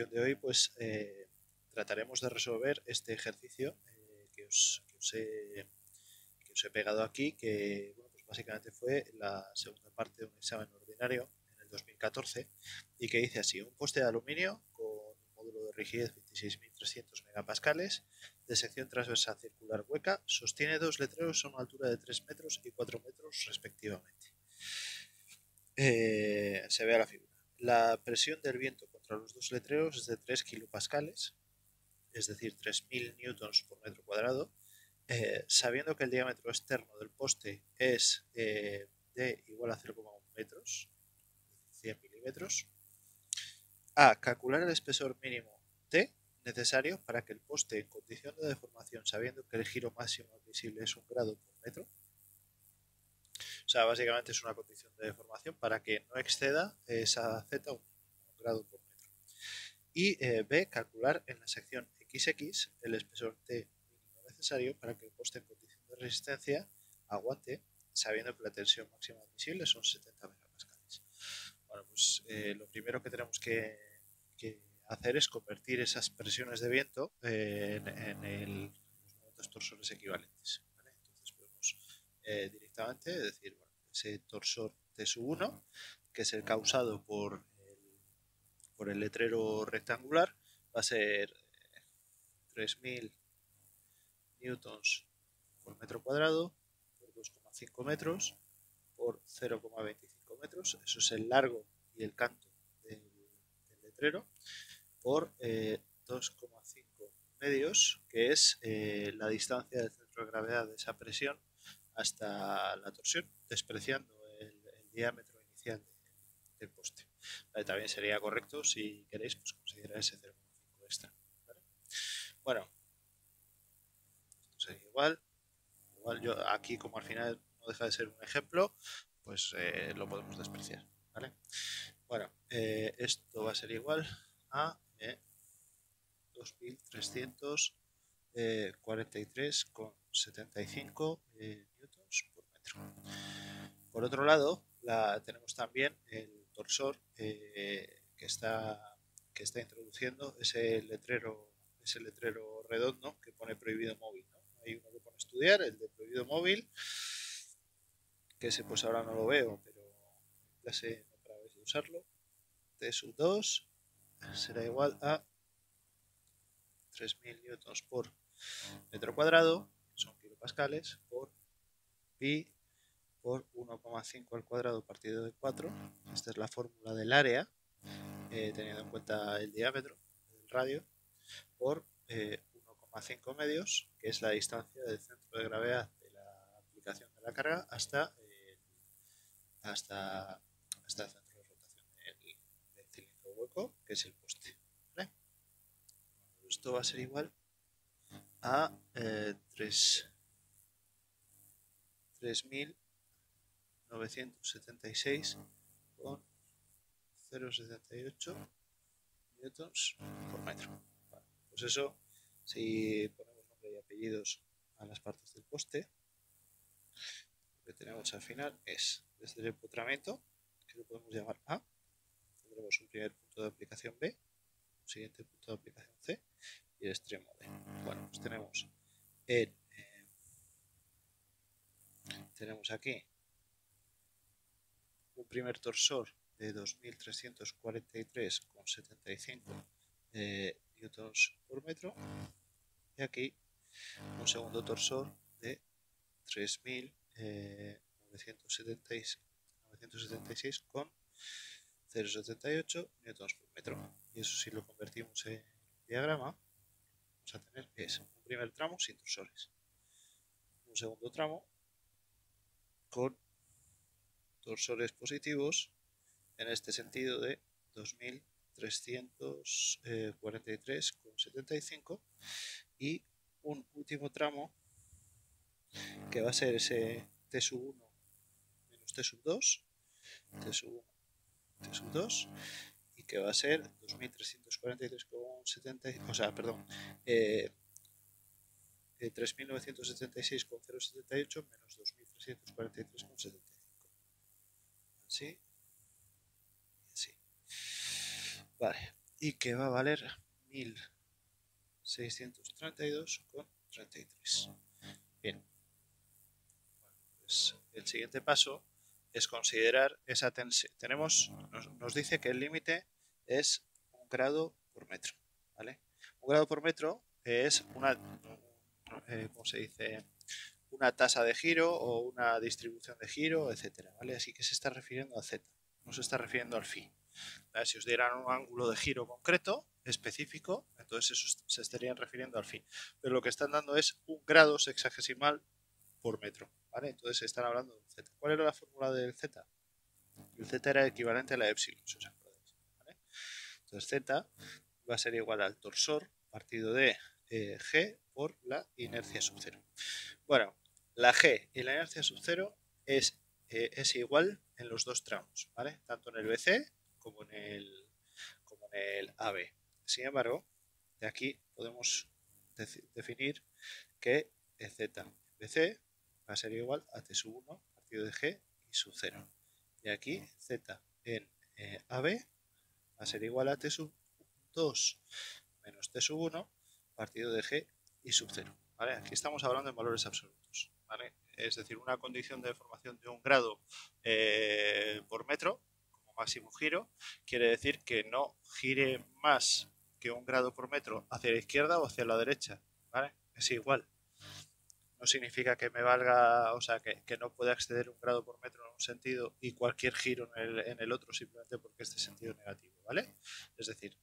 sesión de hoy pues trataremos de resolver este ejercicio que os he pegado aquí, que bueno, pues básicamente fue la segunda parte de un examen ordinario en el 2014 y que dice así: un poste de aluminio con un módulo de rigidez 26.300 megapascales de sección transversal circular hueca sostiene dos letreros a una altura de 3 metros y 4 metros respectivamente. Se ve a la figura. La presión del viento contra los dos letreros es de 3 kilopascales, es decir, 3.000 newtons por metro cuadrado. Sabiendo que el diámetro externo del poste es de igual a 0,1 metros, 100 milímetros, calcular el espesor mínimo T necesario para que el poste en condición de deformación, sabiendo que el giro máximo admisible es 1 grado por metro, o sea, básicamente es una condición de deformación para que no exceda esa Z 1 grado por metro. Y B, calcular en la sección XX el espesor T mínimo necesario para que el poste en condición de resistencia aguante, sabiendo que la tensión máxima admisible son 70 megapascales. Bueno, pues lo primero que tenemos que hacer es convertir esas presiones de viento en los momentos torsores equivalentes, ¿vale? Entonces podemos directamente decir, bueno, ese torsor T1, que es el causado por el letrero rectangular, va a ser 3.000 newtons por metro cuadrado por 2,5 metros por 0,25 metros. Eso es el largo y el canto del letrero por 2,5 medios, que es la distancia del centro de gravedad de esa presión hasta la torsión, despreciando el diámetro inicial del poste. Vale, también sería correcto, si queréis, pues considerar ese 0,5 extra. ¿Vale? Bueno, esto sería igual yo aquí, como al final no deja de ser un ejemplo, pues lo podemos despreciar, ¿vale? Bueno, esto va a ser igual a 2.343,75 newtons por metro. Por otro lado, tenemos también el torsor que está introduciendo ese letrero redondo que pone prohibido móvil, ¿no? Hay uno que pone estudiar, el de prohibido móvil, que ese pues ahora no lo veo, pero en clase no parabais de usarlo. T2 será igual a 3.000 newtons por metro cuadrado, que son kilopascales, por pi por 1,5 al cuadrado partido de 4. Esta es la fórmula del área, teniendo en cuenta el diámetro del radio, por 1,5 medios, que es la distancia del centro de gravedad de la aplicación de la carga hasta el centro de rotación del cilindro hueco, que es el poste. ¿Vale? Esto va a ser igual a 3.976,078 newtons por metro. Vale, pues eso, si ponemos nombre y apellidos a las partes del poste, lo que tenemos al final es, desde el empotramiento, que lo podemos llamar A, tendremos un primer punto de aplicación B, un siguiente punto de aplicación C y el extremo D. Bueno, pues tenemos aquí un primer torsor de 2.343,75 newtons por metro, y aquí un segundo torsor de 3.976,078 newtons por metro. Y eso, si lo convertimos en diagrama, vamos a tener un primer tramo sin torsores, un segundo tramo con torsores positivos en este sentido de 2.343,75 y un último tramo que va a ser ese T1 menos T2, T2 y que va a ser 2.343,70, o sea, perdón, 3.976,078 menos 2.343,75. Así y así. Vale, y que va a valer 1632,33. Bien, pues el siguiente paso es considerar esa tensión. Nos dice que el límite es 1 grado por metro, ¿vale? 1 grado por metro es ¿cómo se dice? Una tasa de giro o una distribución de giro, etcétera, ¿vale? Así que se está refiriendo a z, no se está refiriendo al phi. ¿Vale? Si os dieran un ángulo de giro concreto, específico, entonces eso se estarían refiriendo al phi. Pero lo que están dando es 1 grado sexagesimal por metro, ¿vale? Entonces están hablando de un z. ¿Cuál era la fórmula del z? El z era equivalente a la epsilon, si os acordáis, ¿vale? Entonces z va a ser igual al torsor partido de g por la inercia sub 0. Bueno, la g y la inercia sub 0 es igual en los dos tramos, ¿vale? Tanto en el BC como en el AB. Sin embargo, de aquí podemos definir que z en BC va a ser igual a t sub 1 partido de g y sub 0. Y aquí z en AB va a ser igual a t sub 2 menos t sub 1 partido de g y sub 0. ¿Vale? Aquí estamos hablando en valores absolutos, ¿vale? Es decir, una condición de deformación de 1 grado por metro como máximo giro quiere decir que no gire más que 1 grado por metro hacia la izquierda o hacia la derecha, ¿vale? Es igual. No significa que me valga, o sea, que no pueda exceder 1 grado por metro en un sentido y cualquier giro en el otro simplemente porque este sentido es negativo, ¿vale? Es decir,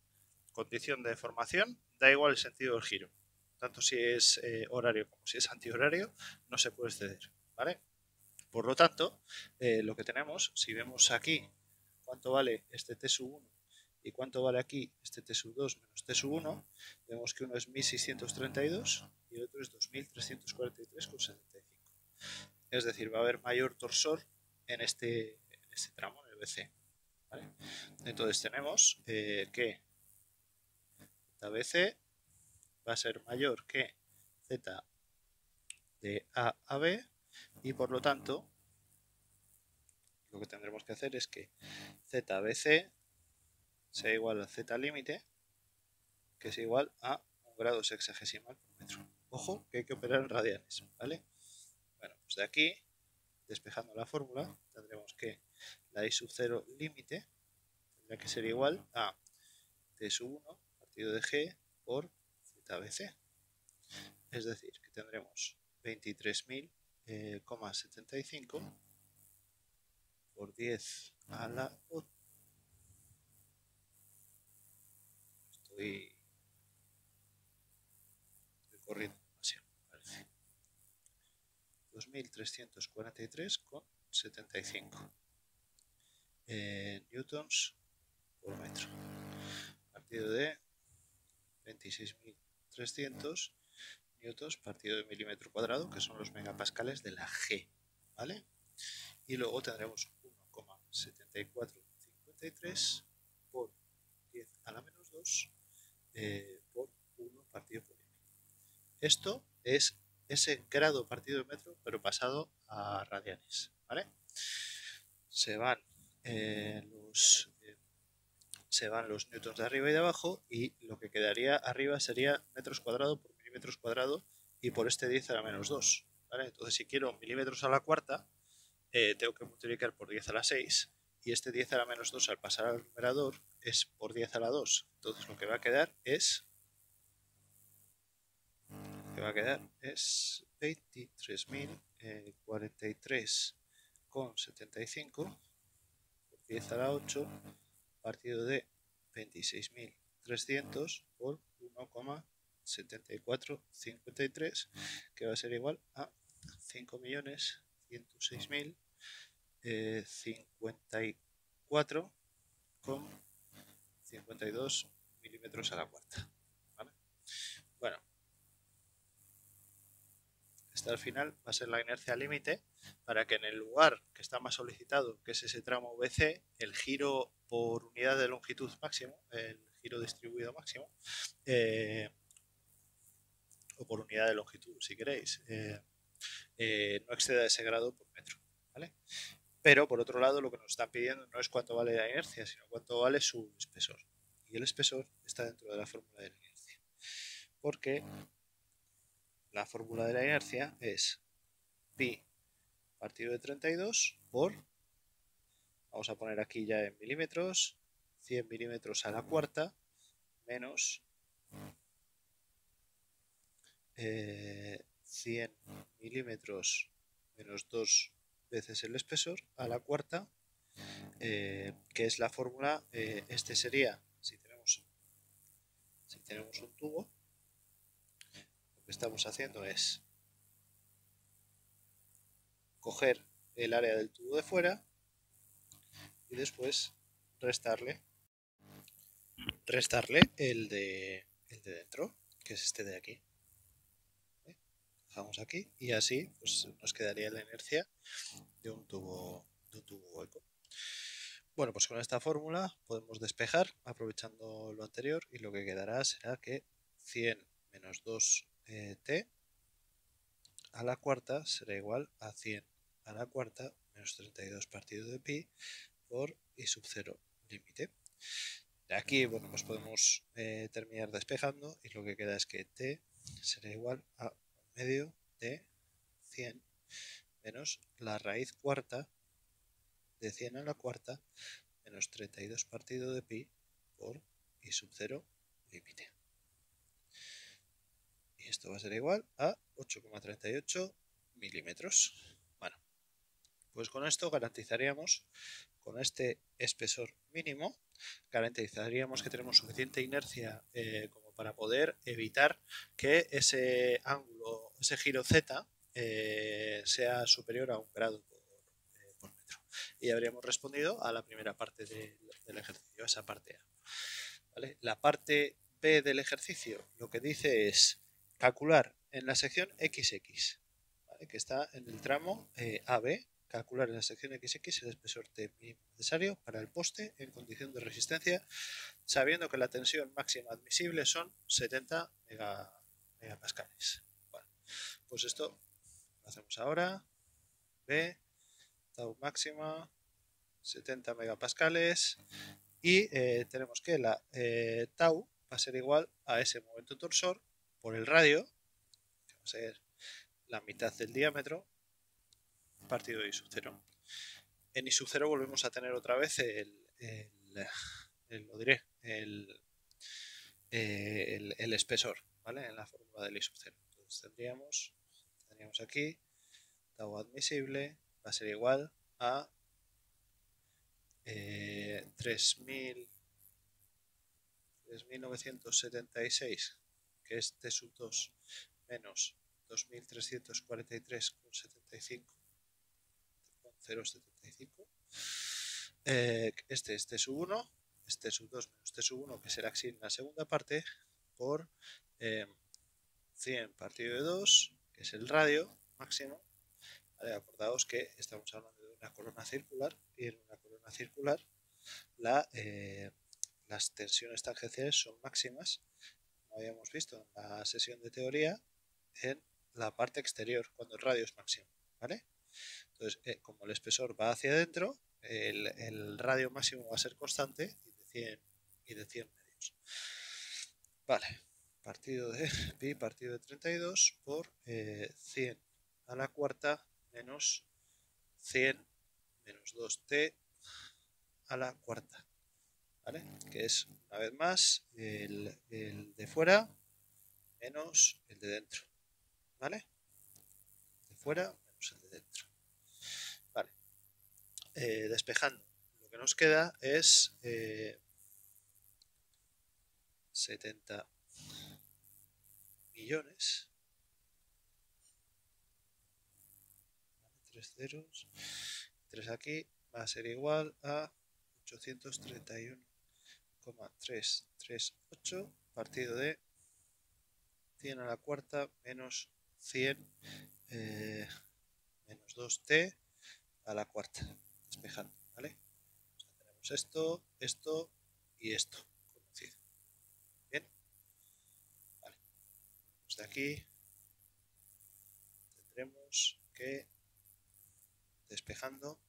condición de deformación, da igual el sentido del giro. Tanto si es horario como si es antihorario, no se puede exceder, ¿vale? Por lo tanto, lo que tenemos, si vemos aquí cuánto vale este t sub 1 y cuánto vale aquí este t sub 2 menos t sub 1, vemos que uno es 1632 y el otro es 2343,75. Es decir, va a haber mayor torsor en este tramo, en el BC. ¿Vale? Entonces tenemos que BC va a ser mayor que z de A a B y por lo tanto lo que tendremos que hacer es que ZBC sea igual a Z límite, que es igual a 1 grado sexagesimal por metro. Ojo que hay que operar en radianes, ¿vale? Bueno, pues de aquí, despejando la fórmula, tendremos que la I sub 0 límite tendrá que ser igual a T sub 1 partido de G por ZBC. Es decir, que tendremos 23.000,75 por 10 a la 8. Estoy corriendo demasiado, parece. 2.343,75 newtons por metro. Partido de 26.300 newtons partido de milímetro cuadrado, que son los megapascales de la G, ¿vale? Y luego tendremos 1,7453 por 10 a la menos 2 por 1 partido por m. Esto es ese grado partido de metro, pero pasado a radianes, ¿vale? Se van los newtons de arriba y de abajo y lo que quedaría arriba sería metros cuadrados por milímetros cuadrados y por este 10 a la menos 2, ¿vale? Entonces si quiero milímetros a la cuarta, tengo que multiplicar por 10 a la 6 y este 10 a la menos 2 al pasar al numerador es por 10 a la 2. Entonces lo que va a quedar es 23.043,75 por 10 a la 8 partido de 26.300 por 1,7453, que va a ser igual a 5.106.054,52 milímetros a la cuarta. ¿Vale? Bueno, esta al final va a ser la inercia límite para que en el lugar que está más solicitado, que es ese tramo BC, el giro por unidad de longitud máximo, el giro distribuido máximo, o por unidad de longitud, si queréis, no exceda ese grado por metro, ¿vale? Pero por otro lado, lo que nos están pidiendo no es cuánto vale la inercia, sino cuánto vale su espesor. y el espesor está dentro de la fórmula de la inercia. Porque la fórmula de la inercia es pi partido de 32 por, vamos a poner aquí ya en milímetros, 100 milímetros a la cuarta menos 100 milímetros menos 2 veces el espesor a la cuarta, que es la fórmula. Este sería, si tenemos un tubo, lo que estamos haciendo es coger el área del tubo de fuera y después restarle el de dentro, que es este de aquí. Dejamos aquí y así pues nos quedaría la inercia de un tubo hueco. Bueno, pues con esta fórmula podemos despejar aprovechando lo anterior y lo que quedará será que 100 menos 2t a la cuarta será igual a 100 a la cuarta menos 32 partido de pi por i sub 0 límite. De aquí, bueno, pues podemos terminar despejando y lo que queda es que t será igual a medio de 100 menos la raíz cuarta de 100 a la cuarta menos 32 partido de pi por i sub 0 límite. Y esto va a ser igual a 8,38 milímetros. Bueno, pues con esto garantizaríamos, con este espesor mínimo, garantizaríamos que tenemos suficiente inercia como para poder evitar que ese ángulo, ese giro z, sea superior a 1 grado por metro. Y habríamos respondido a la primera parte del ejercicio, esa parte A. ¿Vale? La parte B del ejercicio lo que dice es calcular en la sección XX, ¿vale? Que está en el tramo AB, calcular en la sección XX el espesor T mínimo necesario para el poste en condición de resistencia, sabiendo que la tensión máxima admisible son 70 megapascales. Bueno, pues esto lo hacemos ahora. B, tau máxima, 70 megapascales. Y tenemos que la tau va a ser igual a ese momento torsor por el radio, que va a ser la mitad del diámetro, partido de i sub 0. En i sub 0 volvemos a tener otra vez el espesor, ¿vale? En la fórmula del i sub 0. Entonces tendríamos aquí tau admisible va a ser igual a 3.976, que es T sub 2 menos 2.343,75, este es T sub 1, este sub 2 menos T sub 1, que será así en la segunda parte, por 100 partido de 2, que es el radio máximo. Vale, acordaos que estamos hablando de una columna circular y en una columna circular las tensiones tangenciales son máximas, como habíamos visto en la sesión de teoría, en la parte exterior, cuando el radio es máximo, ¿vale? Entonces, como el espesor va hacia adentro, el radio máximo va a ser constante y de 100 medios. Vale, partido de pi partido de 32 por 100 a la cuarta menos 100 menos 2t a la cuarta, ¿vale? Que es, una vez más, el de fuera menos el de dentro, ¿vale? De fuera menos el de dentro. Vale. Despejando, lo que nos queda es 70 millones. 3 ceros. 3 aquí va a ser igual a 831,338 partido de 100 a la cuarta menos 100 menos 2t a la cuarta, despejando, ¿vale? O sea, tenemos esto y esto conocido. Bien, vale. Pues de aquí tendremos que, despejando,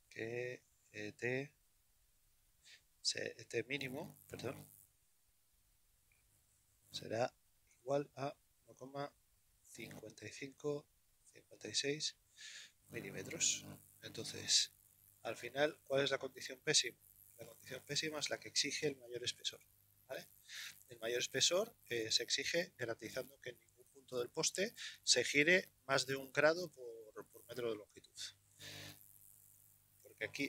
que t T mínimo, perdón, será igual a 1,5556 milímetros. Entonces, al final, ¿cuál es la condición pésima? La condición pésima es la que exige el mayor espesor, ¿vale? El mayor espesor se exige garantizando que en ningún punto del poste se gire más de 1 grado por metro de longitud.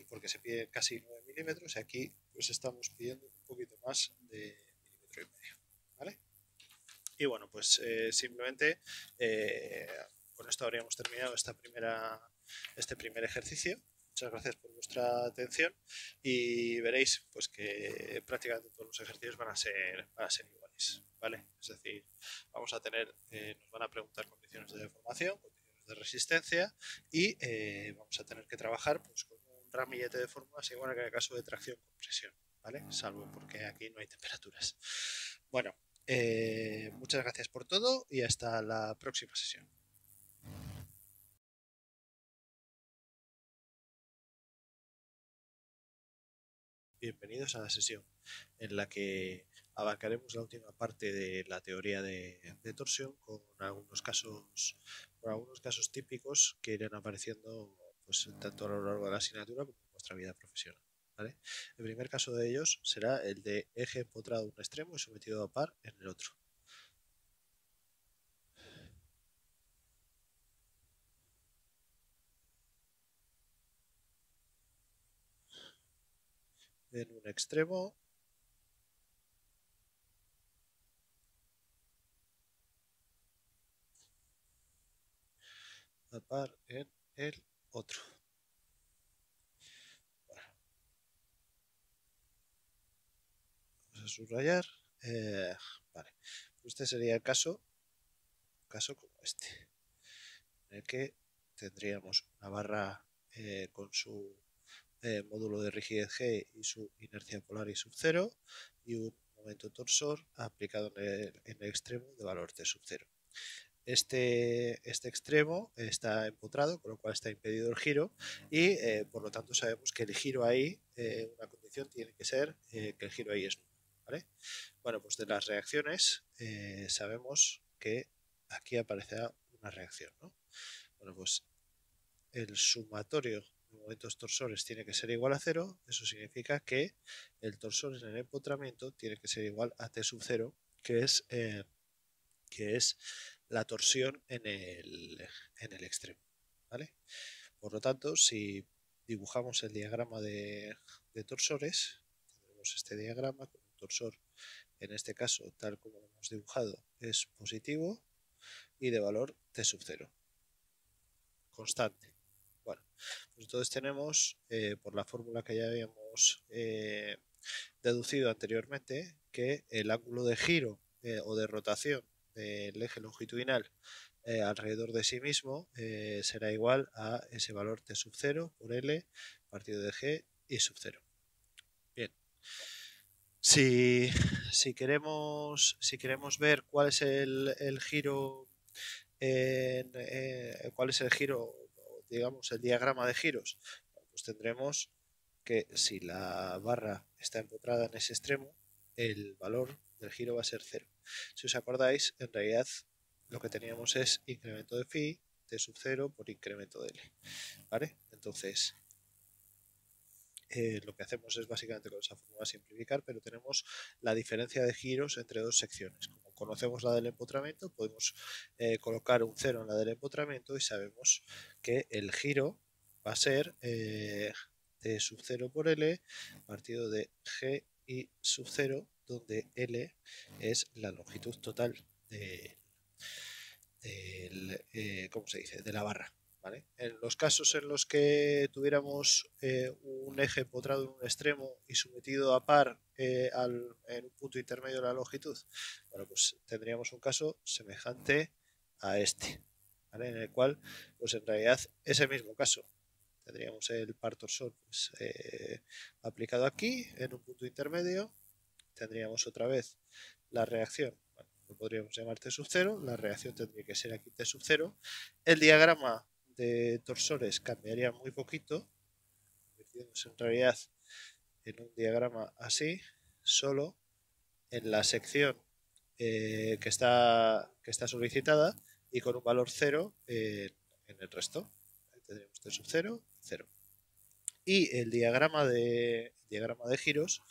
Porque se pide casi 9 milímetros y aquí pues estamos pidiendo un poquito más de milímetro y medio, ¿vale? Y bueno, pues simplemente con esto habríamos terminado este primer ejercicio. Muchas gracias por vuestra atención y veréis pues que prácticamente todos los ejercicios van a ser iguales, ¿vale? Es decir, vamos a tener, nos van a preguntar condiciones de deformación, condiciones de resistencia y vamos a tener que trabajar pues con un ramillete de fórmulas igual que en el caso de tracción con presión, ¿vale? Salvo porque aquí no hay temperaturas. Bueno, muchas gracias por todo y hasta la próxima sesión. Bienvenidos a la sesión en la que abarcaremos la última parte de la teoría de torsión con algunos casos típicos que irán apareciendo pues, tanto a lo largo de la asignatura como en vuestra vida profesional, ¿vale? El primer caso de ellos será el de eje empotrado en un extremo y sometido a par en el otro. En un extremo a par en el otro. Bueno, vamos a subrayar. Vale. Este sería el caso como este, en el que tendríamos una barra con su módulo de rigidez G y su inercia polar y sub 0 y un momento torsor aplicado en el extremo de valor T sub 0. Este extremo está empotrado, con lo cual está impedido el giro y por lo tanto sabemos que el giro ahí, una condición tiene que ser que el giro ahí es nulo, ¿vale? Bueno, pues de las reacciones sabemos que aquí aparecerá una reacción, ¿no? Bueno, pues el sumatorio de momentos torsores tiene que ser igual a 0, eso significa que el torsor en el empotramiento tiene que ser igual a T sub 0, que es la torsión en el extremo, ¿vale? Por lo tanto, si dibujamos el diagrama de torsores, tendremos este diagrama con un torsor, en este caso, tal como lo hemos dibujado, es positivo y de valor T sub 0, constante. Bueno, pues entonces tenemos, por la fórmula que ya habíamos deducido anteriormente, que el ángulo de giro o de rotación del eje longitudinal alrededor de sí mismo será igual a ese valor T sub 0 por L partido de G y sub 0. Bien. Si queremos ver cuál es el giro, cuál es el giro, digamos, el diagrama de giros, pues tendremos que si la barra está empotrada en ese extremo, el valor del giro va a ser 0. Si os acordáis, en realidad lo que teníamos es incremento de phi, T sub 0 por incremento de L, ¿vale? Entonces, lo que hacemos es básicamente con esa fórmula simplificar, pero tenemos la diferencia de giros entre dos secciones. Como conocemos la del empotramiento, podemos colocar un 0 en la del empotramiento y sabemos que el giro va a ser T sub 0 por L partido de G y sub 0, donde L es la longitud total ¿cómo se dice?, de la barra. ¿Vale? En los casos en los que tuviéramos un eje empotrado en un extremo y sometido a par en un punto intermedio de la longitud, bueno, pues tendríamos un caso semejante a este, ¿vale? En el cual, pues en realidad, ese mismo caso, tendríamos el par torsor pues, aplicado aquí en un punto intermedio, tendríamos otra vez la reacción, bueno, lo podríamos llamar T sub 0, la reacción tendría que ser aquí T sub 0, el diagrama de torsores cambiaría muy poquito, convirtiéndose en realidad en un diagrama así, solo en la sección que está solicitada y con un valor 0 en el resto. Tendríamos t sub 0, 0. Y el diagrama de giros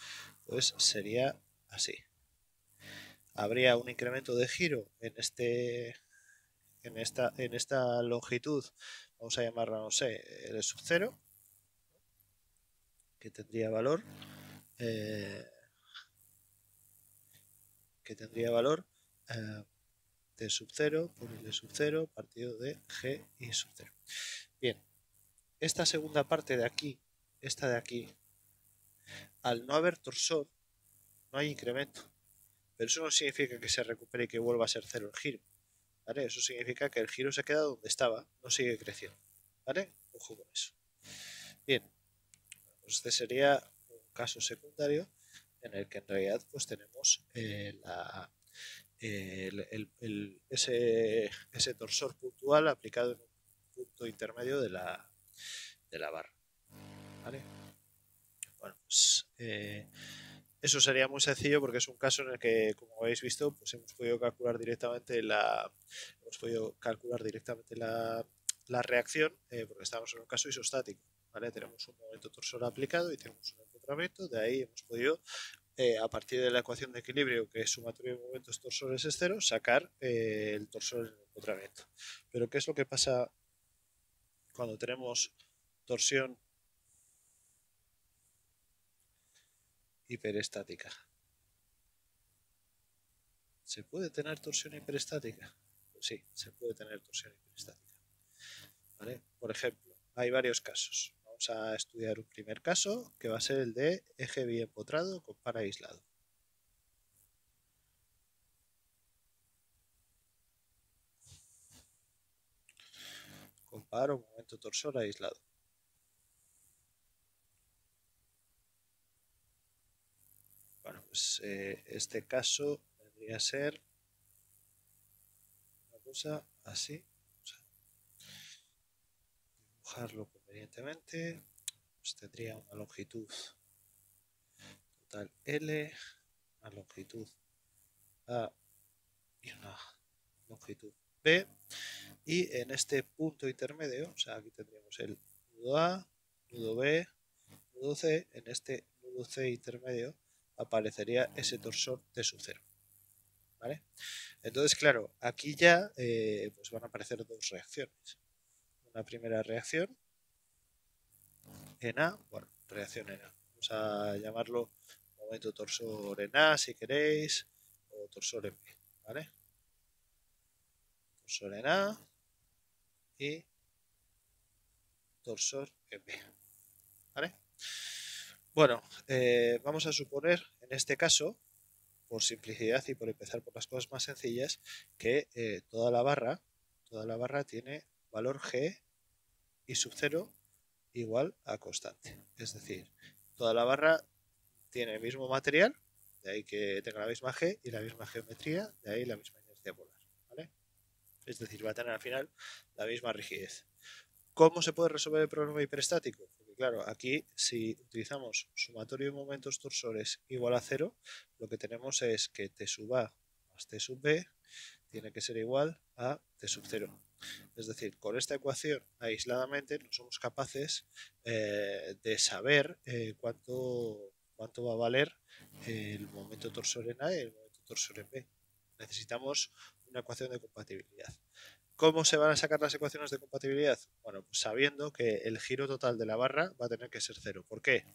pues sería así. Habría un incremento de giro en esta longitud, vamos a llamarla, no sé, L sub 0, que tendría valor T sub 0 por L sub 0 partido de G y sub 0. Bien, esta segunda parte de aquí, esta de aquí, al no haber torsor, no hay incremento. Pero eso no significa que se recupere y que vuelva a ser 0 el giro. ¿Vale? Eso significa que el giro se queda donde estaba, no sigue creciendo. ¿Vale? Ojo con eso. Bien, pues este sería un caso secundario en el que en realidad pues tenemos ese torsor puntual aplicado en un punto intermedio de la barra. ¿Vale? Bueno, pues eso sería muy sencillo porque es un caso en el que, como habéis visto, pues hemos podido calcular directamente la reacción porque estamos en un caso isostático. ¿Vale? Tenemos un momento torsor aplicado y tenemos un empotramiento. De ahí hemos podido, a partir de la ecuación de equilibrio, que es sumatorio de momentos torsores es 0, sacar el torsor en el empotramiento. Pero ¿qué es lo que pasa cuando tenemos torsión hiperestática? ¿Se puede tener torsión hiperestática? Pues sí, se puede tener torsión hiperestática. ¿Vale? Por ejemplo, hay varios casos. Vamos a estudiar un primer caso, que va a ser el de eje biempotrado con par aislado. Con par o momento torsor aislado. Bueno, pues este caso vendría a ser una cosa así. Vamos a dibujarlo convenientemente. Pues tendría una longitud total L, una longitud A y una longitud B. Y en este punto intermedio, o sea, aquí tendríamos el nudo A, nudo B, nudo C. En este nudo C intermedio aparecería ese torsor T sub 0. ¿Vale? Entonces, claro, aquí ya pues van a aparecer dos reacciones. Una primera reacción en A, bueno, reacción en A. Vamos a llamarlo momento torsor en A si queréis, o torsor en B. ¿Vale? Torsor en A y torsor en B. ¿Vale? Bueno, vamos a suponer en este caso, por simplicidad y por empezar por las cosas más sencillas, que toda la barra tiene valor G y sub 0 igual a constante. Es decir, toda la barra tiene el mismo material, de ahí que tenga la misma G y la misma geometría, de ahí la misma inercia polar. ¿Vale? Es decir, va a tener al final la misma rigidez. ¿Cómo se puede resolver el problema hiperestático? Porque claro, aquí si utilizamos sumatorio de momentos torsores igual a 0, lo que tenemos es que T sub A más T sub B tiene que ser igual a T sub 0. Es decir, con esta ecuación aisladamente no somos capaces de saber cuánto va a valer el momento torsor en A y el momento torsor en B. Necesitamos una ecuación de compatibilidad. ¿Cómo se van a sacar las ecuaciones de compatibilidad? Bueno, pues sabiendo que el giro total de la barra va a tener que ser 0. ¿Por qué?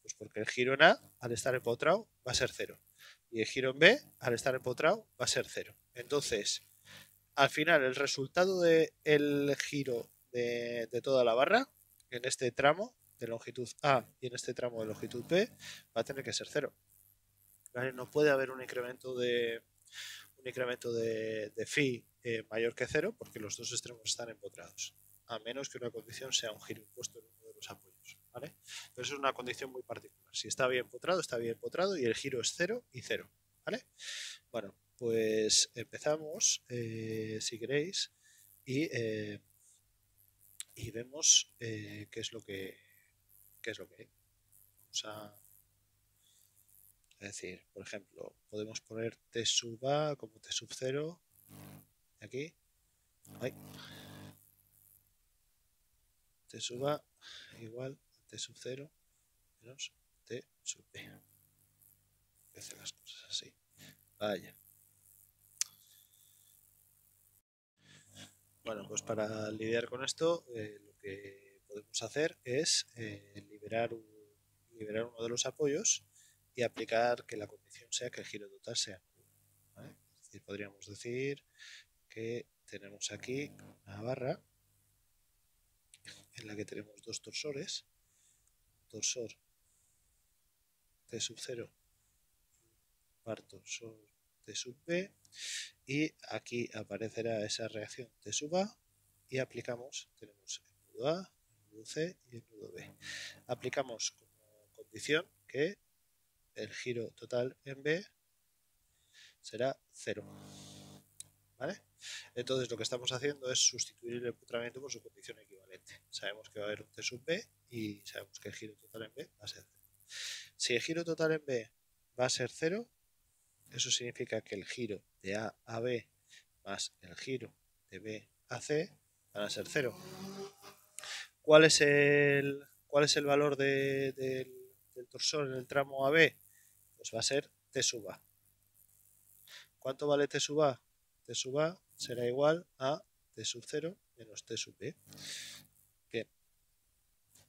Pues porque el giro en A, al estar empotrado, va a ser 0. Y el giro en B, al estar empotrado, va a ser 0. Entonces, al final, el resultado del giro de toda la barra, en este tramo de longitud A y en este tramo de longitud B, va a tener que ser 0. ¿Vale? No puede haber un incremento de phi mayor que 0 porque los dos extremos están empotrados, a menos que una condición sea un giro impuesto en uno de los apoyos. ¿Vale? Pero eso es una condición muy particular. Si está bien empotrado y el giro es 0 y 0. ¿Vale? Bueno, pues empezamos, si queréis, y vemos qué es lo que hay. Vamos a Es decir, por ejemplo, podemos poner T sub A como T sub 0 aquí. Ahí. T sub A igual a T sub 0 menos T sub B. Que hace las cosas así. Vaya. Bueno, pues para lidiar con esto, lo que podemos hacer es liberar uno de los apoyos y aplicar que la condición sea que el giro total sea nulo, ¿vale? Es decir, podríamos decir que tenemos aquí una barra en la que tenemos dos torsores, torsor T sub 0 par torsor T sub B, y aquí aparecerá esa reacción T sub A y aplicamos, tenemos el nudo A, el nudo C y el nudo B. Aplicamos como condición que el giro total en B será 0. ¿Vale? Entonces lo que estamos haciendo es sustituir el empotramiento por su condición equivalente. Sabemos que va a haber un T sub B y sabemos que el giro total en B va a ser 0. Si el giro total en B va a ser 0, eso significa que el giro de A a B más el giro de B a C van a ser 0. ¿Cuál es el valor del torsor en el tramo AB? Pues va a ser T sub A. ¿Cuánto vale T sub A? T sub A será igual a T sub 0 menos T sub B. Bien,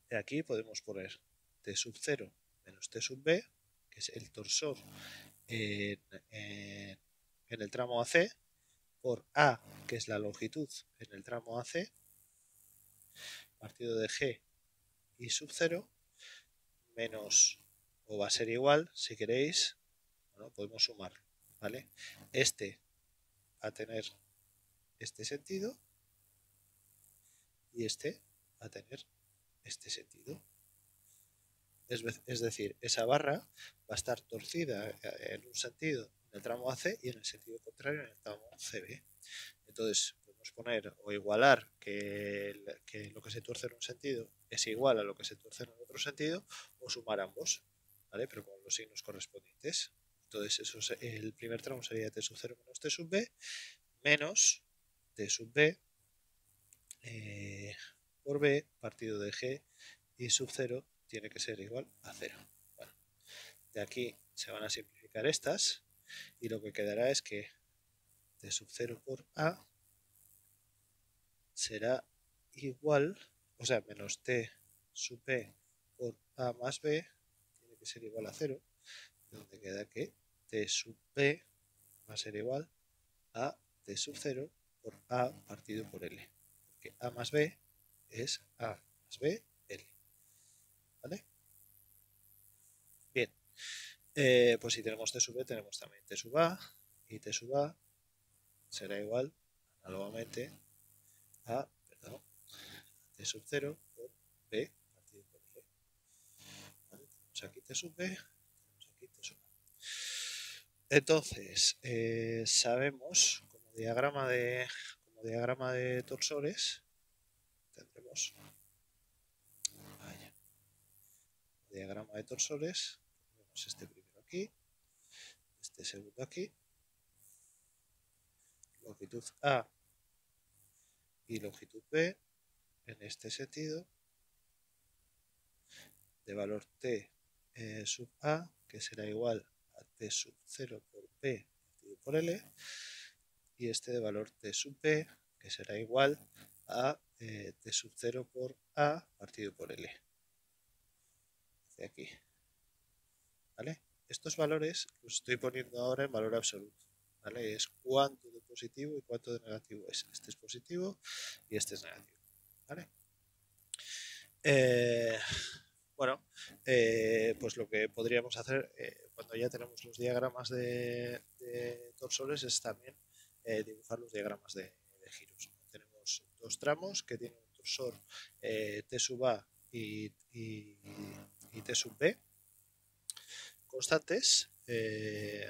de aquí podemos poner T sub 0 menos T sub B, que es el torsor en el tramo AC, por A, que es la longitud en el tramo AC, partido de G y sub 0, menos, o va a ser igual, si queréis, bueno, podemos sumarlo, ¿vale? Este va a tener este sentido y este va a tener este sentido. Es decir, esa barra va a estar torcida en un sentido en el tramo AC y en el sentido contrario en el tramo CB. Entonces podemos poner o igualar que lo que se tuerce en un sentido es igual a lo que se tuerce en otro sentido, o sumar ambos, ¿vale? Pero con los signos correspondientes. Entonces eso el primer tramo sería T sub 0 menos T sub B menos T sub B por B partido de G y sub 0 tiene que ser igual a 0. Bueno, de aquí se van a simplificar estas y lo que quedará es que T sub 0 por A será igual, o sea, menos T sub B por A más B tiene que ser igual a 0, donde queda que T sub B va a ser igual a T sub 0 por A partido por L, porque A más B es A más B, L. ¿Vale? Bien, pues si tenemos T sub B tenemos también T sub A, y T sub A será igual análogamente a T sub 0 por B partido por L. ¿Vale? Tenemos aquí T sub B, tenemos aquí T sub A. Entonces, sabemos como diagrama de torsores tendremos diagrama de torsores, tenemos este primero aquí, este segundo aquí, longitud A y longitud B en este sentido, de valor T sub A, que será igual a T sub 0 por B partido por L, y este de valor T sub B, que será igual a T sub 0 por A partido por L. De aquí. ¿Vale? Estos valores los estoy poniendo ahora en valor absoluto. ¿Vale? Es cuánto de positivo y cuánto de negativo es. Este es positivo y este es negativo. ¿Vale? Bueno, pues lo que podríamos hacer cuando ya tenemos los diagramas de torsores es también dibujar los diagramas de giros. Tenemos dos tramos que tienen un torsor T sub A y T sub B constantes, que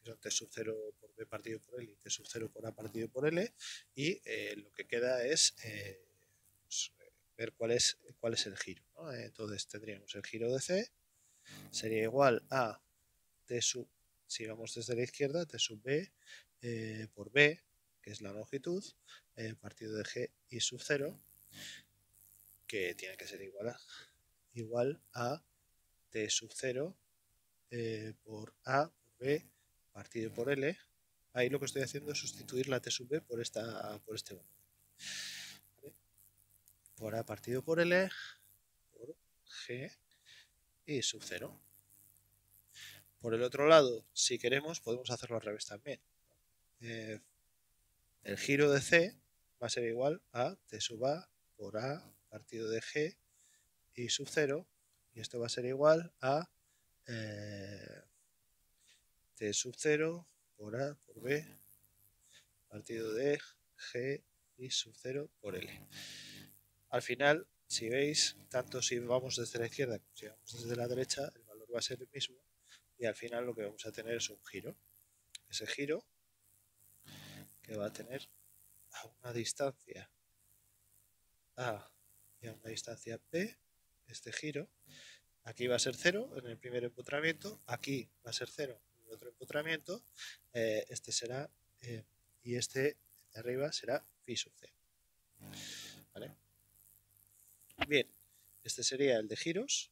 son T sub 0 por B partido por L y T sub 0 por A partido por L, y lo que queda es pues, ver cuál es el giro, ¿no? Entonces tendríamos el giro de C, sería igual a T sub, si vamos desde la izquierda, T sub B por B, que es la longitud, partido de G y sub 0, que tiene que ser igual a T sub 0 por A por B partido por L. Ahí lo que estoy haciendo es sustituir la T sub B por este volumen. ¿Vale? Por A partido por L por G y sub 0. Por el otro lado, si queremos, podemos hacerlo al revés también. El giro de C va a ser igual a T sub A por A partido de G y sub 0. Y esto va a ser igual a T sub 0 por A por B partido de G y sub 0 por L. Al final, si veis, tanto si vamos desde la izquierda como si vamos desde la derecha, el valor va a ser el mismo y al final lo que vamos a tener es un giro. Ese giro que va a tener a una distancia A y a una distancia B, este giro, aquí va a ser 0 en el primer empotramiento, aquí va a ser 0 en el otro empotramiento, este será, y este de arriba será phi sub C. ¿Vale? Bien, este sería el de giros.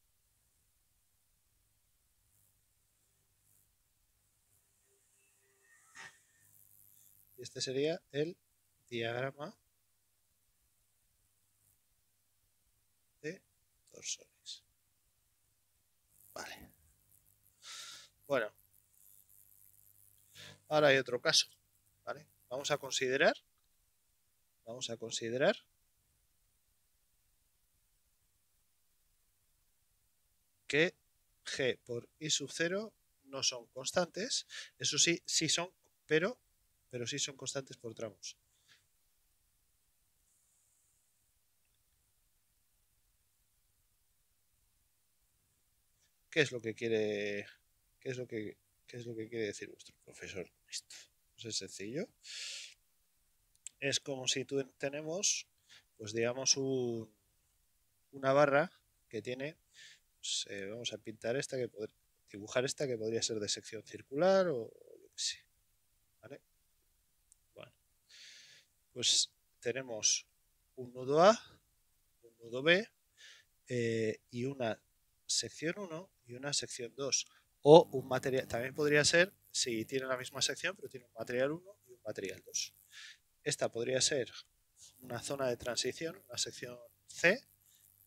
Y este sería el diagrama de torsores. Vale. Bueno, ahora hay otro caso. ¿Vale? Vamos a considerar que G por I sub 0 no son constantes. Eso sí, sí son, pero sí son constantes por tramos. ¿Qué es lo que quiere decir vuestro profesor con esto? Pues es sencillo. Es como si tenemos, pues digamos, una barra que tiene, pues, vamos a pintar esta, dibujar esta que podría ser de sección circular o yo qué sé. ¿Vale? Bueno, pues tenemos un nudo A, un nudo B y una sección 1 y una sección 2. O un material, también podría ser si tiene la misma sección, pero tiene un material 1 y un material 2. Esta podría ser una zona de transición, una sección C.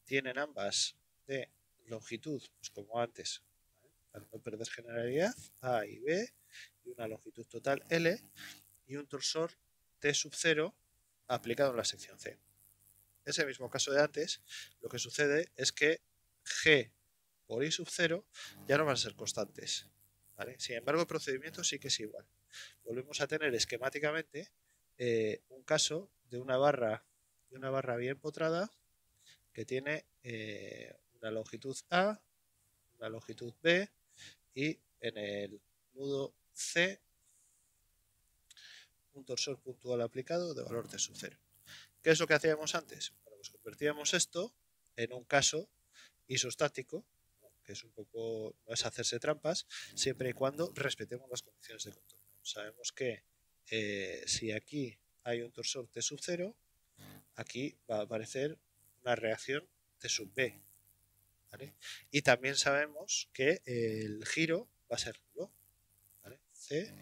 Tienen ambas de longitud, pues como antes, ¿vale? Para no perder generalidad, A y B, y una longitud total L, y un torsor T sub 0 aplicado en la sección C. Ese mismo caso de antes, lo que sucede es que G por I sub 0 ya no van a ser constantes. ¿Vale? Sin embargo, el procedimiento sí que es igual. Volvemos a tener esquemáticamente un caso de una barra bien empotrada que tiene una longitud A, una longitud B y en el nudo C un torsor puntual aplicado de valor T sub 0. ¿Qué es lo que hacíamos antes? Bueno, pues convertíamos esto en un caso isostático, que es un poco, no es hacerse trampas, siempre y cuando respetemos las condiciones de contorno. Sabemos que si aquí hay un torsor T sub 0, aquí va a aparecer una reacción T sub B. ¿Vale? Y también sabemos que el giro va a ser nulo. ¿Vale? C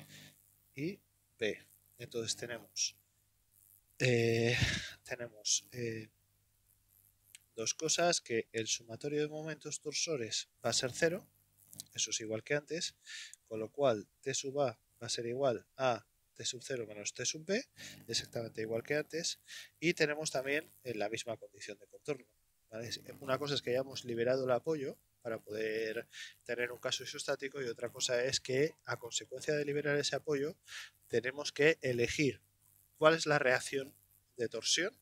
y B. Entonces tenemos dos cosas, que el sumatorio de momentos torsores va a ser 0, eso es igual que antes, con lo cual T sub A va a ser igual a T sub 0 menos T sub B, exactamente igual que antes, y tenemos también la misma condición de contorno. ¿Vale? Una cosa es que hayamos liberado el apoyo para poder tener un caso isostático y otra cosa es que a consecuencia de liberar ese apoyo tenemos que elegir cuál es la reacción de torsión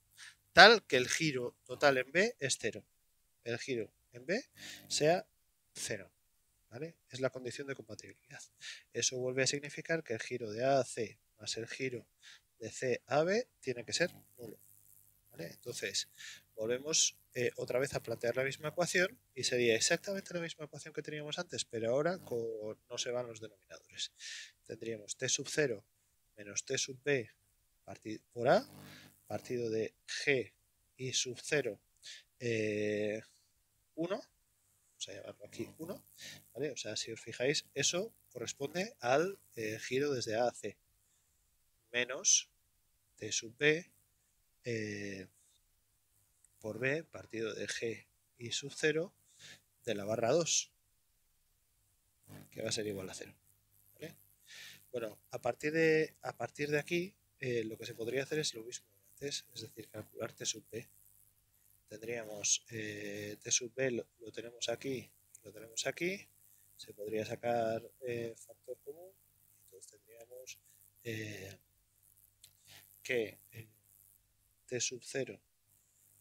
tal que el giro total en B es 0. El giro en B sea 0. ¿Vale? Es la condición de compatibilidad. Eso vuelve a significar que el giro de A a C más el giro de C a B tiene que ser nulo. ¿Vale? Entonces, volvemos otra vez a plantear la misma ecuación y sería exactamente la misma ecuación que teníamos antes, pero ahora no se van los denominadores. Tendríamos t sub 0 menos t sub b partido por a, partido de g y sub 0 1, vamos a llamarlo aquí 1, ¿vale? O sea, si os fijáis, eso corresponde al giro desde A a C, menos t sub b por b, partido de g y sub 0 de la barra 2, que va a ser igual a 0. ¿Vale? Bueno, a partir de aquí, lo que se podría hacer es lo mismo que antes, es decir, calcular t sub b. Tendríamos t sub b, lo tenemos aquí, se podría sacar factor común, entonces tendríamos que t sub 0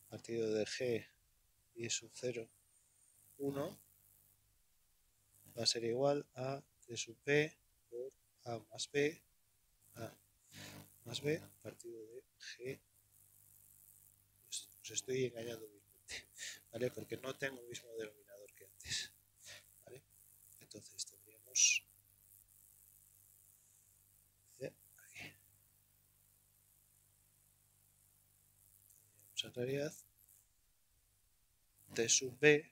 partido de g y sub 0 1 va a ser igual a t sub b por a más b partido de g. Os estoy engañando vilmente, ¿vale? Porque no tengo el mismo denominador que antes, ¿vale? Entonces tendríamos en realidad t sub b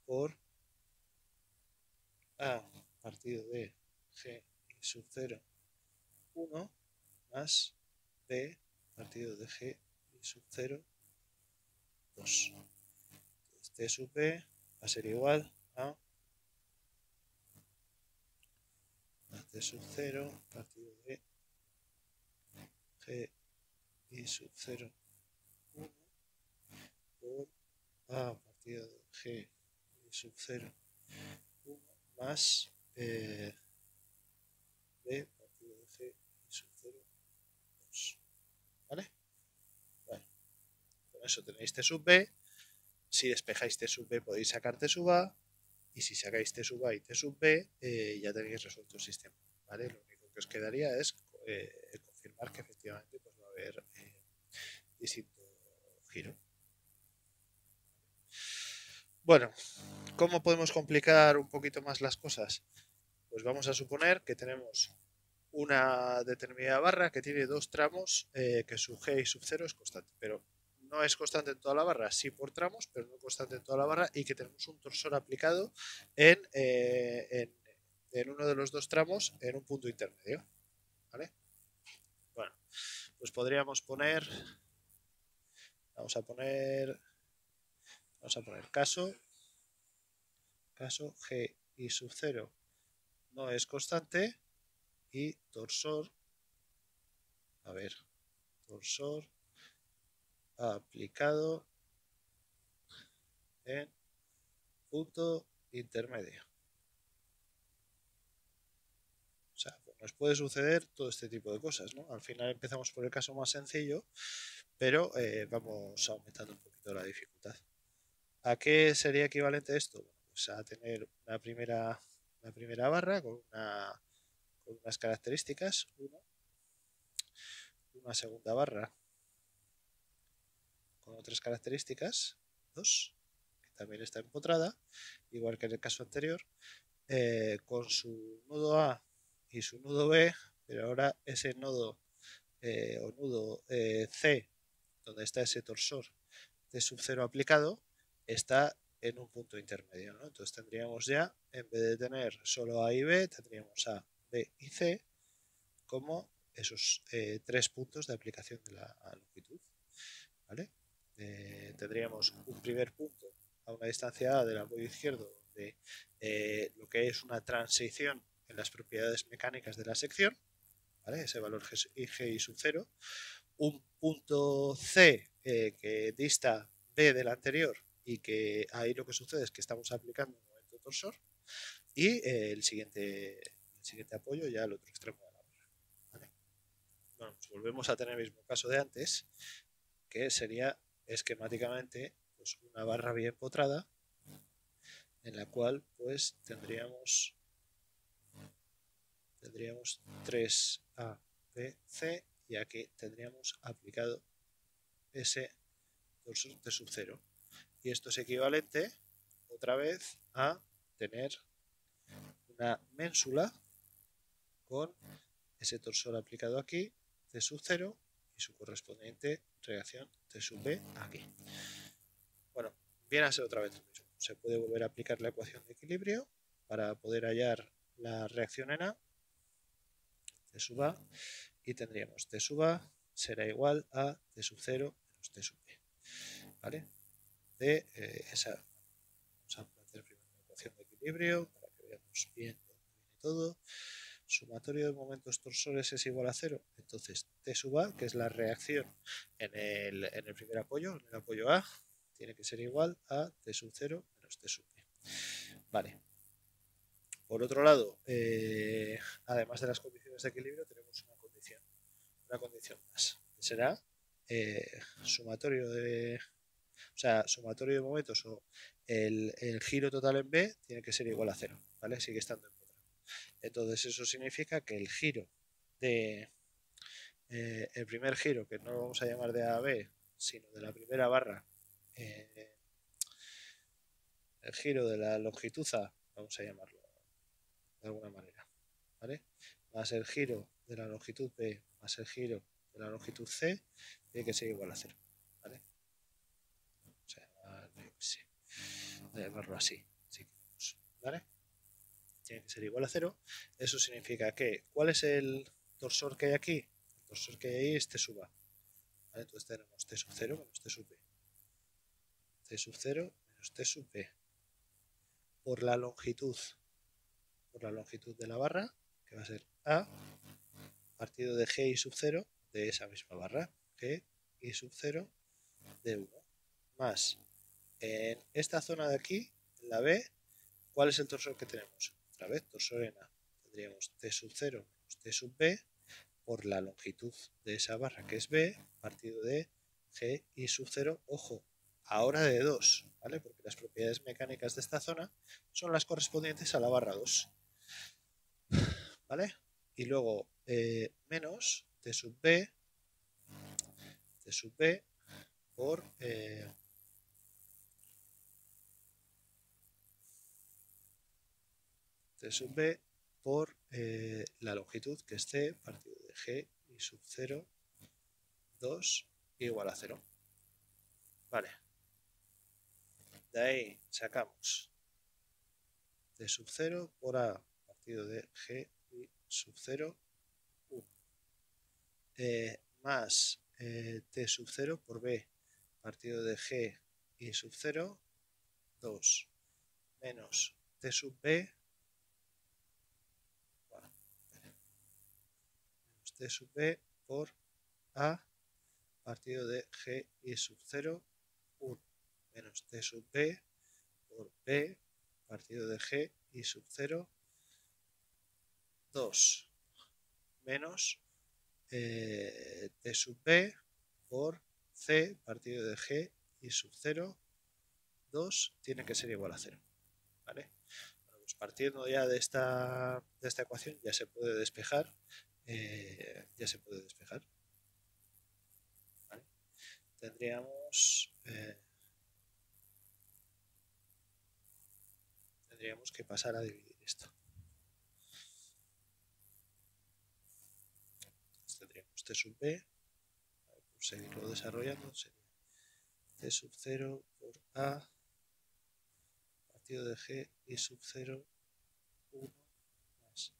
por a partido de g y sub 0 1 más b partido de g y sub 0 2. Entonces, t sub b va a ser igual a t sub 0 partido de g y sub 0 1 por a partido de g y sub 0 1 más b partido de g y sub 0 2. ¿Vale? Bueno, con eso tenéis t sub b. Si despejáis t sub b podéis sacar t sub a, y si sacáis t sub a y t sub b ya tenéis resuelto el sistema, ¿vale? Lo único que os quedaría es confirmar que efectivamente pues, va a haber distinto giro. Bueno, ¿cómo podemos complicar un poquito más las cosas? Pues vamos a suponer que tenemos una determinada barra que tiene dos tramos que su g y sub 0 es constante, pero no es constante en toda la barra, sí por tramos, pero no constante en toda la barra, y que tenemos un torsor aplicado en uno de los dos tramos en un punto intermedio. ¿Vale? Bueno, pues podríamos poner, vamos a poner caso g y sub 0 no es constante y torsor, torsor aplicado en punto intermedio. O sea, pues nos puede suceder todo este tipo de cosas, ¿no? Al final empezamos por el caso más sencillo, pero vamos aumentando un poquito la dificultad. ¿A qué sería equivalente esto? Bueno, pues a tener una primera barra con unas características, 1, una segunda barra con otras características, 2, que también está empotrada, igual que en el caso anterior, con su nudo A y su nudo B, pero ahora ese nodo o nudo C, donde está ese torsor de sub 0 aplicado, está en un punto intermedio, ¿no? Entonces tendríamos ya, en vez de tener solo A y B, tendríamos A, B y C como esos tres puntos de aplicación de la longitud, ¿vale? Tendríamos un primer punto a una distancia A del apoyo izquierdo, donde lo que es una transición en las propiedades mecánicas de la sección, ¿vale? Ese valor G y sub 0. Un punto C que dista B del anterior, y que ahí lo que sucede es que estamos aplicando un momento torsor, y el siguiente apoyo ya al otro extremo de la barra, ¿vale? Bueno, pues volvemos a tener el mismo caso de antes, que sería esquemáticamente pues una barra bien empotrada, en la cual pues tendríamos 3A, B, C, y aquí tendríamos aplicado ese torsor T sub 0. Y esto es equivalente, otra vez, a tener una ménsula con ese torsor aplicado aquí, T sub 0, y su correspondiente reacción T sub B aquí. Bueno, viene a ser otra vez lo mismo. Se puede volver a aplicar la ecuación de equilibrio para poder hallar la reacción en A, T sub A, y tendríamos T sub A será igual a T sub 0 menos T sub B. ¿Vale? Vamos a plantear primero la ecuación de equilibrio para que veamos bien dónde viene todo. Sumatorio de momentos torsores es igual a 0. Entonces T sub A, que es la reacción en el primer apoyo, en el apoyo A, tiene que ser igual a T sub 0 menos T sub B. Vale. Por otro lado, además de las condiciones de equilibrio, tenemos una condición más, que será sumatorio de momentos o el giro total en B tiene que ser igual a 0, ¿vale? Sigue estando en cuadrado. Entonces eso significa que el giro de el primer giro, que no lo vamos a llamar de A a B, sino de la primera barra, el giro de la longitud A, vamos a llamarlo de alguna manera, ¿vale? Más el giro de la longitud B más el giro de la longitud C tiene que ser igual a 0, ¿vale? Voy a llamarlo así, ¿vale? Tiene que ser igual a 0. Eso significa que, ¿cuál es el torsor que hay aquí? El torsor que hay ahí es T sub A, ¿vale? Entonces tenemos T sub 0 menos T sub B. T sub 0 menos T sub B por la longitud de la barra, que va a ser A, partido de G y sub 0 de esa misma barra, G y sub 0 de 1, más en esta zona de aquí, en la B, ¿cuál es el torsor que tenemos? Otra vez, torsor en A. Tendríamos T sub 0 menos T sub B por la longitud de esa barra, que es B, partido de G y sub 0, ojo, ahora de 2, ¿vale? Porque las propiedades mecánicas de esta zona son las correspondientes a la barra 2, ¿vale? Y luego menos T sub B por T sub B por la longitud, que es C, partido de G y sub 0, 2 igual a 0. Vale. De ahí sacamos T sub 0 por A, partido de G y sub 0, 1. Más T sub 0 por B, partido de G y sub 0, 2. Menos T sub B, bueno, menos T sub B por A, partido de G y sub 0, 1. Menos T sub B por B, partido de G y sub 0, 2. Menos T sub B por C, partido de G y sub 0, 2, tiene que ser igual a 0. ¿Vale? Bueno, pues partiendo ya de esta ecuación ya se puede despejar. ¿Vale? Tendríamos que pasar a dividir esto. Entonces tendríamos T sub B, por seguirlo desarrollando, sería T sub 0 por A, partido de G y sub 0, 1, más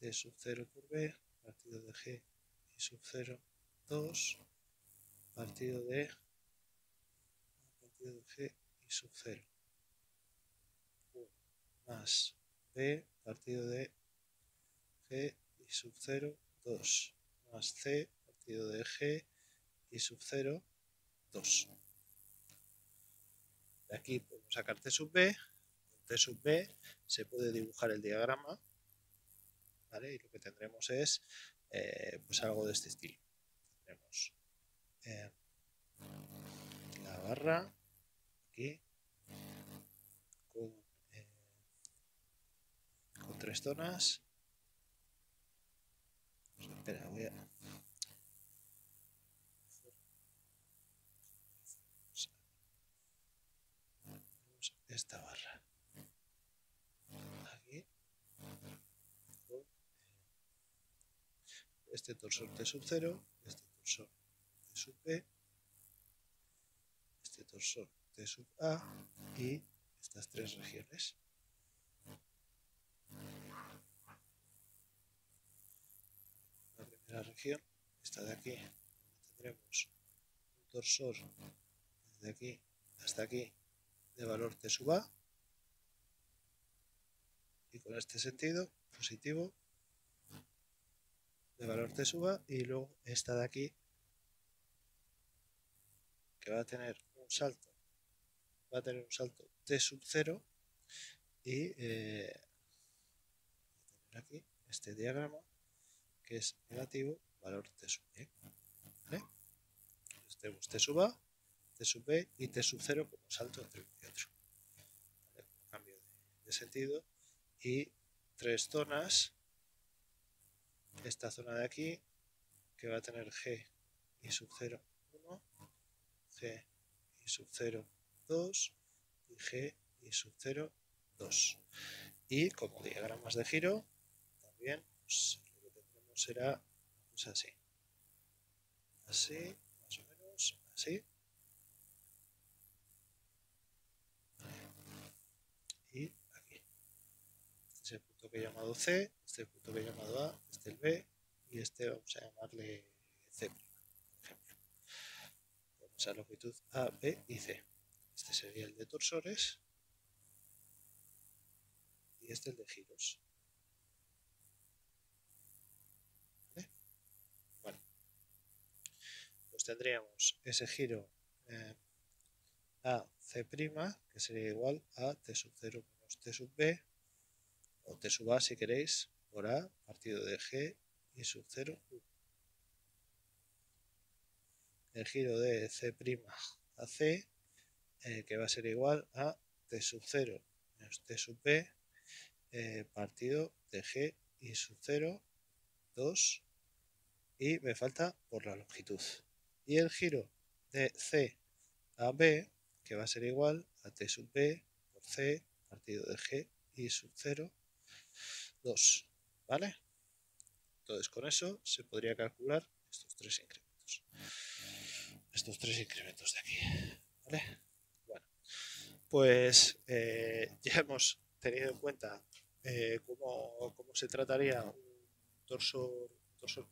T sub 0 por B, partido de G y sub 0, 2, partido de G y sub 0, 1, más B, partido de G y sub 0, 2, más C, partido de G y sub 0, 2. De aquí podemos sacar T sub B. Con T sub B se puede dibujar el diagrama, ¿vale? Y lo que tendremos es pues algo de este estilo. Tendremos la barra aquí con 3 zonas. Espera, voy a esta barra aquí con este torsor T sub 0, este torsor T sub B, este torsor T sub A y estas tres regiones. La primera región, esta de aquí, tendremos un torsor desde aquí hasta aquí de valor T sub A y con este sentido positivo de valor T sub A, y luego esta de aquí que va a tener un salto T sub 0 y aquí este diagrama que es negativo valor T sub B, ¿vale? Entonces tenemos T sub A, T sub B y T sub 0 como salto entre uno y otro, ¿vale? Cambio de sentido, y tres zonas, esta zona de aquí que va a tener G y sub 0 1, G y sub 0 2 y G y sub 0 2, y como diagramas de giro también pues, lo que tendremos será pues así más o menos así, y aquí este es el punto que he llamado C, este es el punto que he llamado A, este el B y este vamos a llamarle C, por ejemplo, con esa longitud A, B y C. Este sería el de torsores y este el de giros. ¿Vale? Bueno, pues tendríamos ese giro A C', que sería igual a T sub 0 menos T sub B, o T sub A si queréis, por A partido de G y sub 0 1. El giro de C' a C, que va a ser igual a T sub 0 menos T sub B, partido de G y sub 0 2, y me falta por la longitud. Y el giro de C a B, que va a ser igual a T sub B por C partido de G y sub 0 2, ¿vale? Entonces con eso se podría calcular estos tres incrementos de aquí, ¿vale? Bueno, pues ya hemos tenido en cuenta cómo se trataría un torsor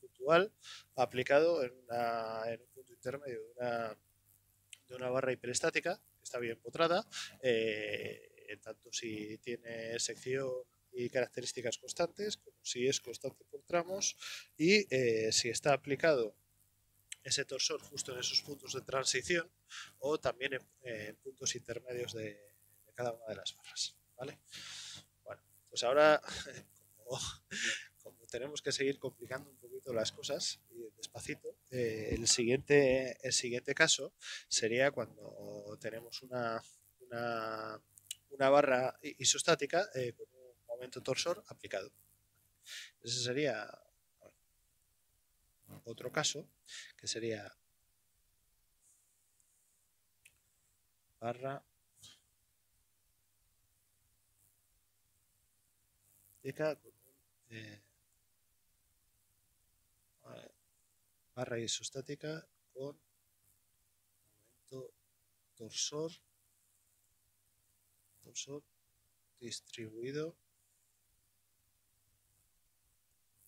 puntual aplicado en un punto intermedio de una barra hiperestática que está bien potrada, tanto si tiene sección y características constantes como si es constante por tramos, y si está aplicado ese torsor justo en esos puntos de transición o también en puntos intermedios de cada una de las barras, ¿vale? Bueno, pues ahora como tenemos que seguir complicando un poquito las cosas y despacito, el siguiente caso sería cuando tenemos una barra isostática con un momento torsor aplicado. Ese sería otro caso, que sería barra con barra isostática con momento torsor distribuido,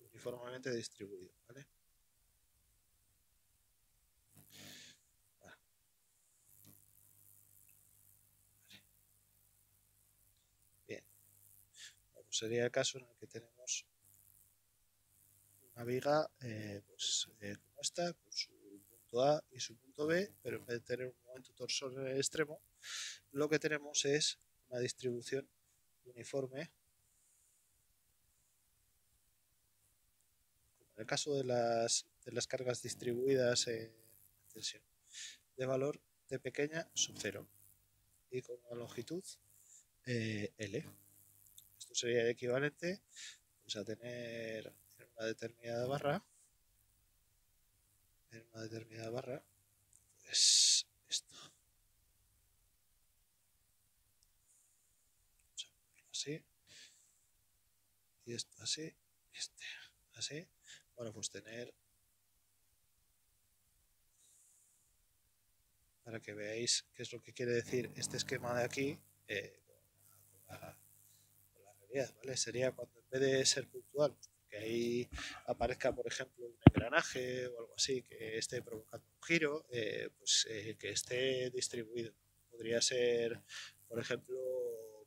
uniformemente distribuido, ¿vale? Bien, pues sería el caso en el que tenemos una viga como esta, con su punto A y su punto B, pero en vez de tener un momento torsor extremo, lo que tenemos es una distribución uniforme, como en el caso de las cargas distribuidas en tensión, de valor T pequeña sub 0 y con una longitud L. Esto sería el equivalente pues, a tener en una determinada barra, pues esto. así, y esto así, este así. Bueno, pues tener, para que veáis qué es lo que quiere decir este esquema de aquí con la realidad, ¿vale? Sería cuando en vez de ser puntual, pues que ahí aparezca, por ejemplo, un engranaje o algo así que esté provocando un giro, que esté distribuido. Podría ser, por ejemplo,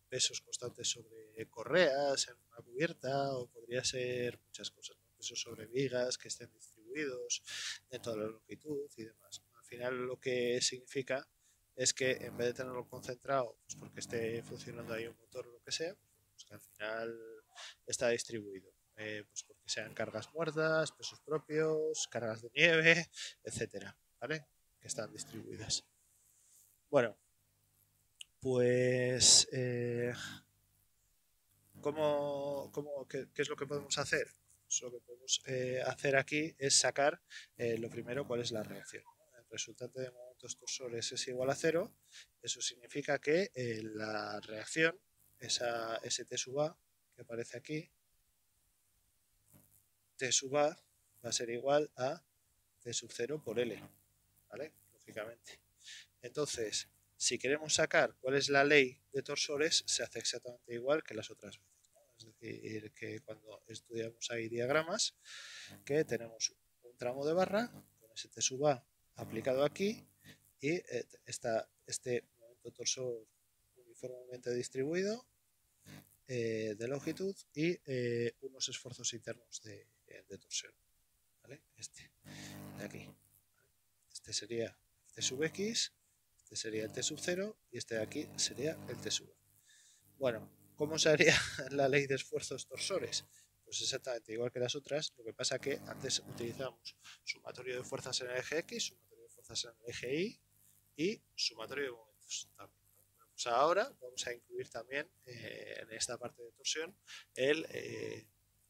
pesos constantes sobre correas en una cubierta, o podría ser muchas cosas, ¿no? Pesos sobre vigas que estén distribuidos en toda la longitud y demás. Al final lo que significa es que en vez de tenerlo concentrado, pues porque esté funcionando ahí un motor o lo que sea, pues que al final está distribuido. Pues porque sean cargas muertas, pesos propios, cargas de nieve, etcétera, ¿vale? Que están distribuidas. Bueno, pues qué es lo que podemos hacer? Pues lo que podemos hacer aquí es sacar lo primero, cuál es la reacción. El resultante de momentos torsores es igual a 0. Eso significa que la reacción, ese T sub A que aparece aquí, T sub A va a ser igual a T sub 0 por L, ¿vale? Lógicamente. Entonces, si queremos sacar cuál es la ley de torsores, se hace exactamente igual que las otras veces, ¿no? Es decir, que cuando estudiamos ahí diagramas, que tenemos un tramo de barra con ese T sub A aplicado aquí y está este momento torsor uniformemente distribuido de longitud y unos esfuerzos internos de torsión, ¿vale? Este de aquí. Este sería T sub X, este sería el T sub 0 y este de aquí sería el T sub A. Bueno, ¿cómo se haría la ley de esfuerzos torsores? Pues exactamente igual que las otras, lo que pasa que antes utilizamos sumatorio de fuerzas en el eje X, sumatorio de fuerzas en el eje Y y sumatorio de momentos también. Pues ahora vamos a incluir también en esta parte de torsión el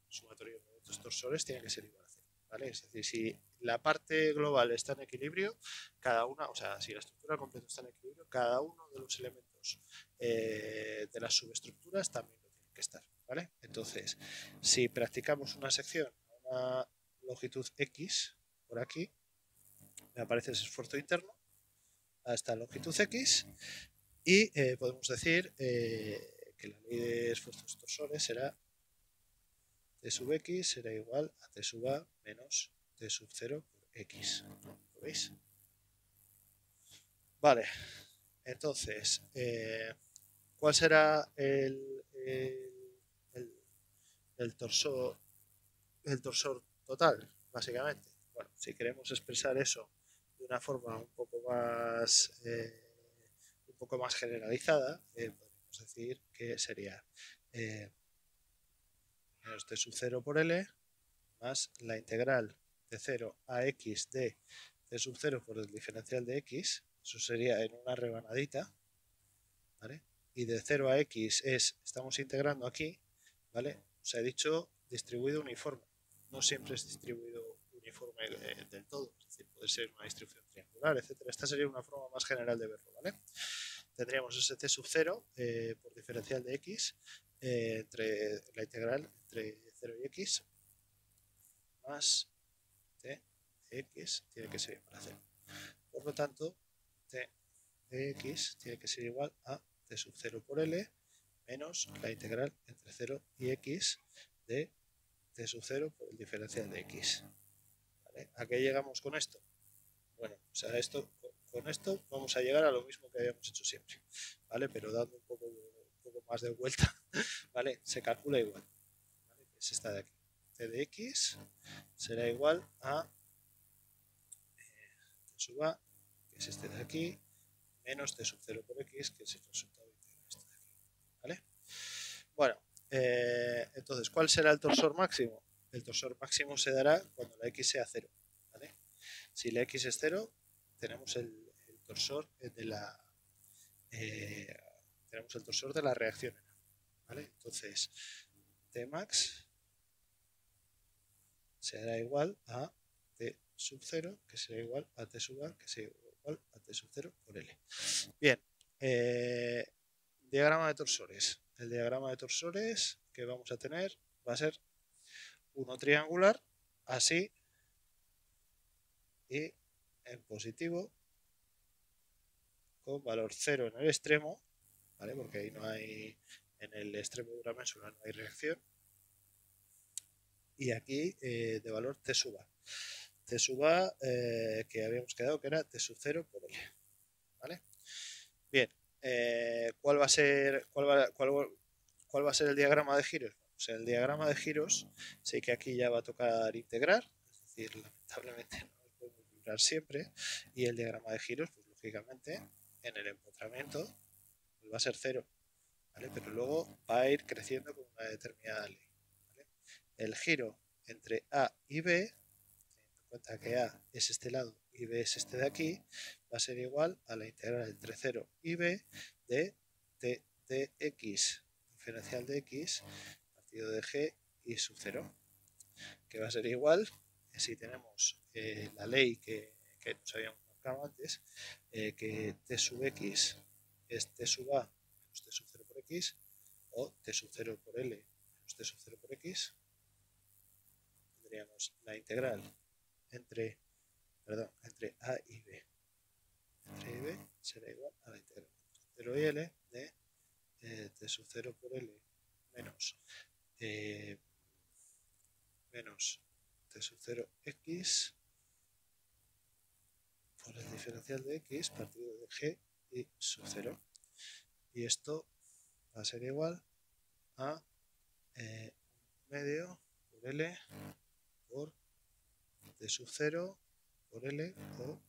sumatorio de momentos torsores tiene que ser igual a 0, ¿vale? Es decir, si la parte global está en equilibrio, cada una, o sea, si la estructura completa está en equilibrio, cada uno de los elementos de las subestructuras también lo tienen que estar, ¿vale? Entonces, si practicamos una sección a una longitud X, por aquí, me aparece ese esfuerzo interno, a esta longitud X, y podemos decir que la ley de esfuerzos torsores será T sub X será igual a T sub A menos T sub 0 por X. ¿Lo veis? Vale, entonces, ¿cuál será el torsor, el torsor total, básicamente? Bueno, si queremos expresar eso de una forma un poco más generalizada, podemos decir que sería menos T sub 0 por L más la integral de 0 a X de T sub 0 por el diferencial de X, eso sería en una rebanadita, ¿vale? Y de 0 a X estamos integrando aquí, ¿vale? Os he dicho distribuido uniforme, no siempre es distribuido uniforme del todo, es decir, puede ser una distribución triangular, etcétera. Esta sería una forma más general de verlo, ¿vale? Tendríamos ese T sub 0 por diferencial de X entre la integral entre 0 y X más T de X tiene que ser igual a 0. Por lo tanto, T de X tiene que ser igual a T sub 0 por L menos la integral entre 0 y X de T sub 0 por el diferencial de X. ¿Vale? ¿A qué llegamos con esto? Bueno, o sea, con esto vamos a llegar a lo mismo que habíamos hecho siempre, ¿vale? Pero dando un poco más de vuelta, ¿vale? Se calcula igual, ¿vale? Es esta de aquí. T de X será igual a T sub A, que es este de aquí, menos T sub 0 por X, que es el resultado de este de aquí, ¿vale? Bueno, entonces, ¿cuál será el torsor máximo? El torsor máximo se dará cuando la X sea 0, ¿vale? Si la X es 0, tenemos el torsor de la reacción, ¿vale? Entonces, Tmax será igual a T sub 0, que será igual a T sub A, que será igual a T sub 0 por L. Bien, diagrama de torsores. el diagrama de torsores que vamos a tener va a ser uno triangular, así, y en positivo, con valor 0 en el extremo, ¿vale? Porque ahí no hay, en el extremo de una ménsula no hay reacción. Y aquí de valor T sub A. T sub A que habíamos quedado que era T sub 0 por L, ¿vale? Bien, ¿cuál va a ser el diagrama de giros? Pues el diagrama de giros sí que aquí ya va a tocar integrar, es decir, lamentablemente no lo podemos integrar siempre, y el diagrama de giros, pues lógicamente en el empotramiento pues va a ser 0, ¿vale? Pero luego va a ir creciendo con una determinada ley, ¿vale? El giro entre A y B, teniendo en cuenta que A es este lado y B es este de aquí, va a ser igual a la integral entre 0 y B de T de X diferencial de X partido de G y sub 0, que va a ser igual, si tenemos la ley que nos habíamos marcado antes, que T sub X es T sub A menos T sub 0 por X, o T sub 0 por L menos T sub 0 por X. Tendríamos la integral entre A y B. Entre A y B será igual a la integral entre 0 y L de T sub 0 por L menos T sub 0 X por el diferencial de X partido de G y sub 0. Y esto va a ser igual a medio por L por T sub 0 por L o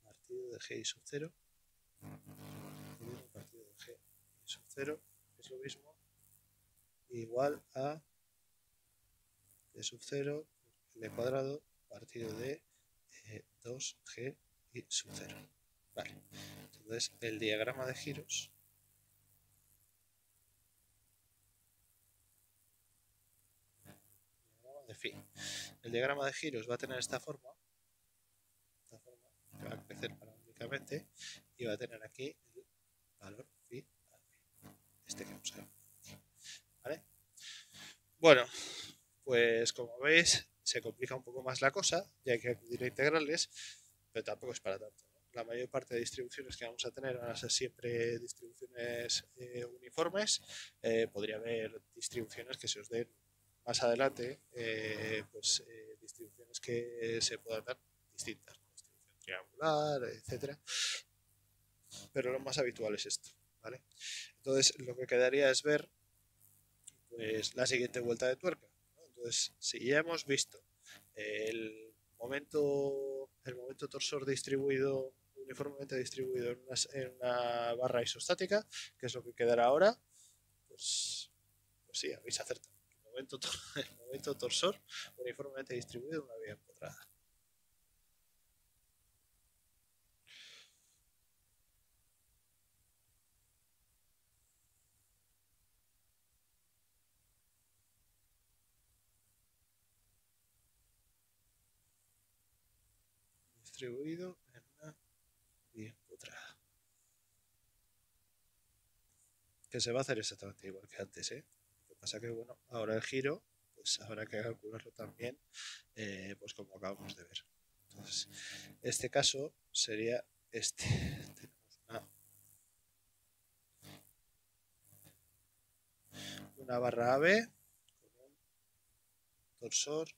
partido de G y sub 0 partido de G y sub 0 es lo mismo, igual a T sub 0 L cuadrado partido de 2G y sub 0. Vale, entonces el diagrama de giros el diagrama de giros va a tener esta forma que va a crecer paradójicamente y va a tener aquí el valor phi, este que hemos dado, ¿vale? Bueno, pues como veis se complica un poco más la cosa y hay que acudir a integrales, pero tampoco es para tanto, ¿no? La mayor parte de distribuciones que vamos a tener van a ser siempre distribuciones uniformes. Podría haber distribuciones que se os den más adelante, distribuciones que se puedan dar distintas, ¿no? Distribución triangular, etcétera. Pero lo más habitual es esto, ¿vale? Entonces lo que quedaría es ver pues la siguiente vuelta de tuerca, ¿no? Entonces, si ya hemos visto el momento torsor distribuido, uniformemente distribuido en una barra isostática, que es lo que quedará ahora, pues sí, habéis acertado. El momento torsor uniformemente distribuido en una vía empotrada. Distribuido en una vía empotrada. Que se va a hacer exactamente igual que antes, ¿eh? Lo que pasa que, bueno, ahora el giro, pues habrá que calcularlo también, pues como acabamos de ver. Entonces, este caso sería este. Tenemos una barra AB con un torsor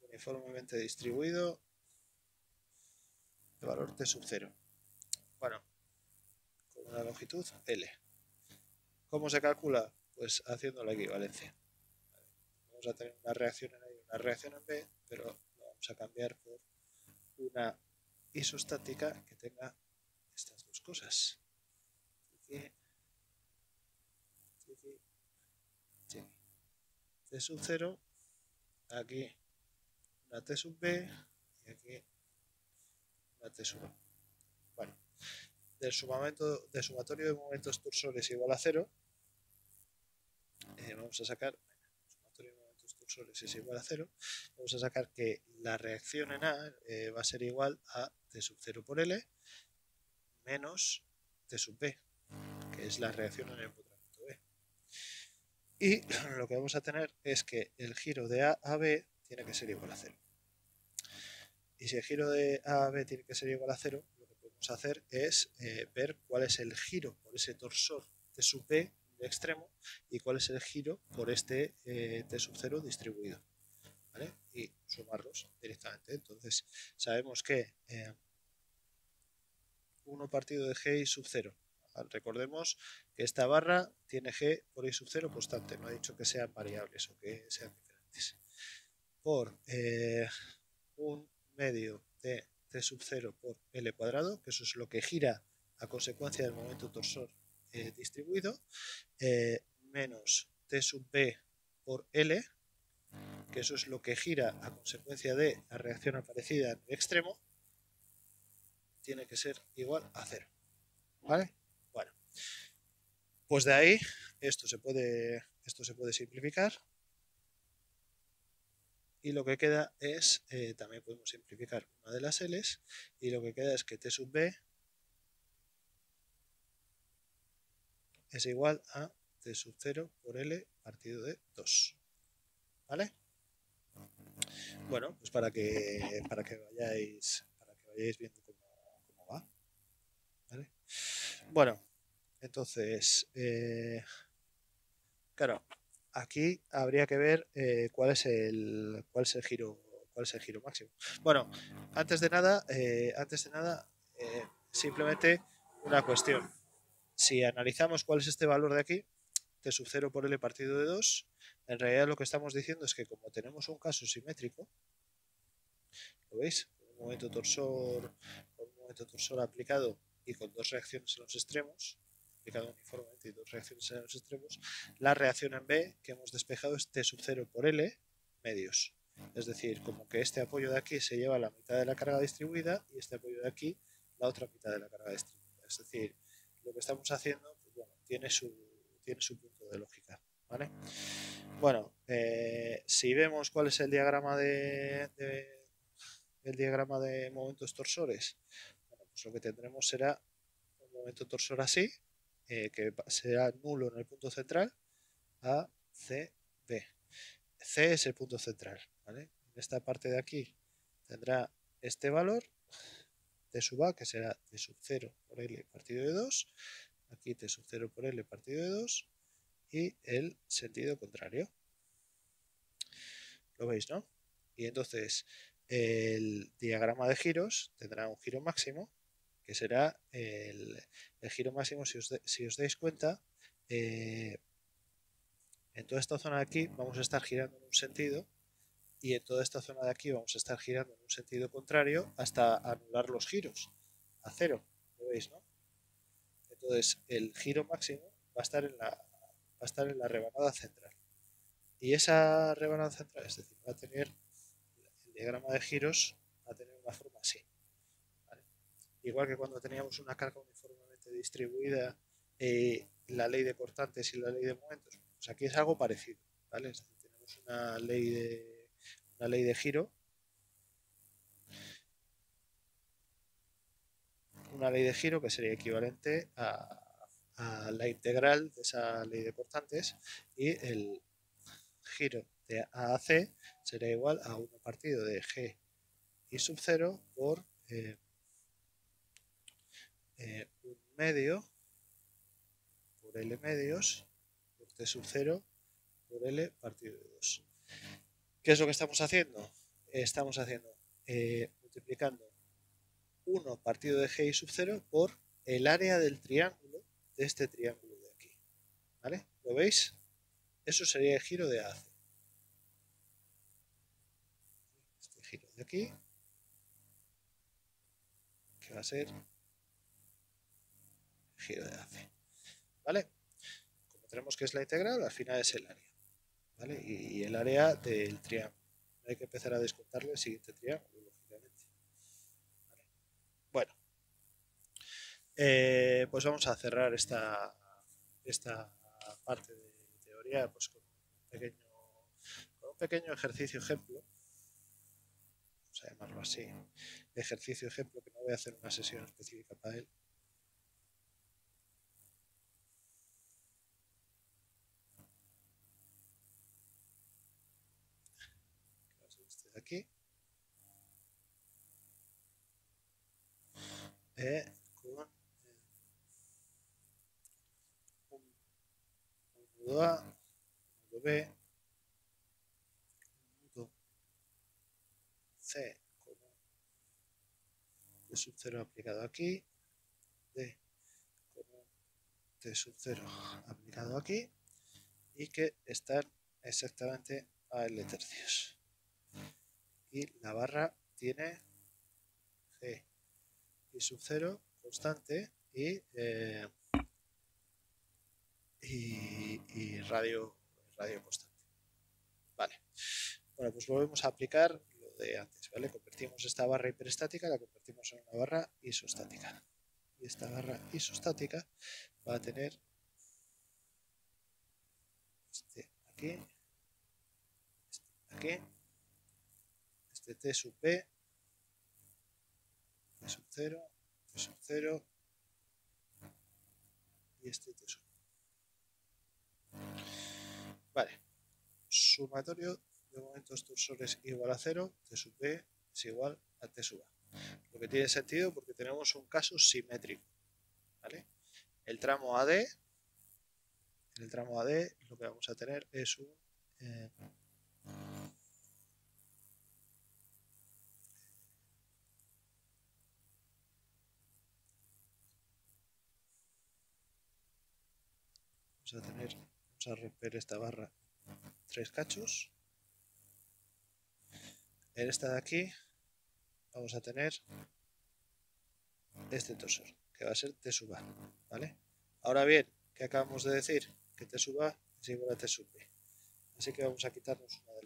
uniformemente distribuido de valor T sub 0. Bueno, con una longitud L. ¿Cómo se calcula? Pues haciendo la equivalencia. Vamos a tener una reacción en A y una reacción en B, pero lo vamos a cambiar por una isostática que tenga estas dos cosas. T sub 0, aquí una T sub B y aquí una T sub A. Bueno, del sumatorio de momentos torsores igual a 0, vamos a sacar el sumatorio de momentos torsores es igual a 0, vamos a sacar que la reacción en A va a ser igual a T sub 0 por L menos T sub B, que es la reacción en el empotramiento B. Y lo que vamos a tener es que el giro de A a B tiene que ser igual a 0. Y si el giro de A a B tiene que ser igual a 0, lo que podemos hacer es ver cuál es el giro por ese torsor T sub B de extremo y cuál es el giro por este T sub 0 distribuido, ¿vale? Y sumarlos directamente. Entonces sabemos que 1 partido de G sub 0. Recordemos que esta barra tiene G por I sub 0 constante, no ha dicho que sean variables o que sean diferentes. Por un medio de T sub 0 por L cuadrado, que eso es lo que gira a consecuencia del momento torsor distribuido, menos T sub B por L, que eso es lo que gira a consecuencia de la reacción aparecida en el extremo, tiene que ser igual a 0. ¿Vale? Bueno, pues de ahí esto se puede simplificar. Y lo que queda es, también podemos simplificar una de las L's, y lo que queda es que T sub B es igual a T sub 0 por L partido de 2. ¿Vale? Bueno, pues para que vayáis viendo cómo va. ¿Vale? Bueno, entonces, claro, aquí habría que ver cuál es el giro máximo. Bueno, antes de nada, simplemente una cuestión. Si analizamos cuál es este valor de aquí, T sub 0 por L partido de 2, en realidad lo que estamos diciendo es que como tenemos un caso simétrico, ¿lo veis? Un momento torsor aplicado y con dos reacciones en los extremos, aplicado uniformemente y dos reacciones en los extremos, la reacción en B que hemos despejado es T sub 0 por L medios. Es decir, como que este apoyo de aquí se lleva la mitad de la carga distribuida y este apoyo de aquí la otra mitad de la carga distribuida. Es decir, lo que estamos haciendo, pues bueno, tiene su punto de lógica, ¿vale? Bueno, si vemos cuál es el diagrama de momentos torsores, bueno, pues lo que tendremos será un momento torsor así, que será nulo en el punto central, A, C, B. C es el punto central, ¿vale? En esta parte de aquí tendrá este valor, T sub A, que será T sub 0 por L partido de 2, aquí T sub 0 por L partido de 2, y el sentido contrario. ¿Lo veis, no? Y entonces el diagrama de giros tendrá un giro máximo, que será el giro máximo, si os dais cuenta, en toda esta zona de aquí vamos a estar girando en un sentido y en toda esta zona de aquí vamos a estar girando en un sentido contrario hasta anular los giros a 0. ¿Lo veis, no? Entonces el giro máximo va a estar en la rebanada central. Y esa rebanada central, es decir, va a tener el diagrama de giros, va a tener una forma así. ¿Vale? Igual que cuando teníamos una carga uniformemente distribuida, la ley de cortantes y la ley de momentos, pues aquí es algo parecido, ¿vale? Es decir, tenemos una ley de giro, que sería equivalente a la integral de esa ley de cortantes, y el giro de A a C será igual a 1 partido de G y sub 0 por un medio por L medios por T sub 0 por L partido de 2. ¿Qué es lo que estamos haciendo? Estamos multiplicando 1 partido de G y sub 0 por el área del triángulo de este triángulo de aquí. ¿Vale? ¿Lo veis? Eso sería el giro de AC. Este giro de aquí, que va a ser el giro de AC. ¿Vale? Como tenemos que es la integral, al final es el área. ¿Vale? Y el área del triángulo. Hay que empezar a descontarle el siguiente triángulo, lógicamente. ¿Vale? Bueno, pues vamos a cerrar esta parte de teoría pues con un pequeño ejercicio ejemplo, vamos a llamarlo así, ejercicio ejemplo, que no voy a hacer una sesión específica para él. Este de aquí. Con un nudo A, un nudo B, un nudo C con un T sub 0 aplicado aquí, D con un T sub 0 aplicado aquí, y que están exactamente a L tercios. Y la barra tiene G y sub 0 constante y radio constante. Vale. Bueno, pues volvemos a aplicar lo de antes, ¿vale? Convertimos esta barra hiperestática, la convertimos en una barra isostática. Y esta barra isostática va a tener este aquí, este T sub B, T sub 0, T sub 0 y este T sub. Vale. Sumatorio de momentos torsores igual a 0, T sub B es igual a T sub A. Lo que tiene sentido porque tenemos un caso simétrico, ¿vale? El tramo AD, en el tramo AD lo que vamos a tener es un vamos a romper esta barra 3 cachos. En esta de aquí vamos a tener este torsor, que va a ser T sub A, ¿vale? Ahora bien, ¿qué acabamos de decir? Que T sub A es igual a T sub B. Así que vamos a quitarnos una de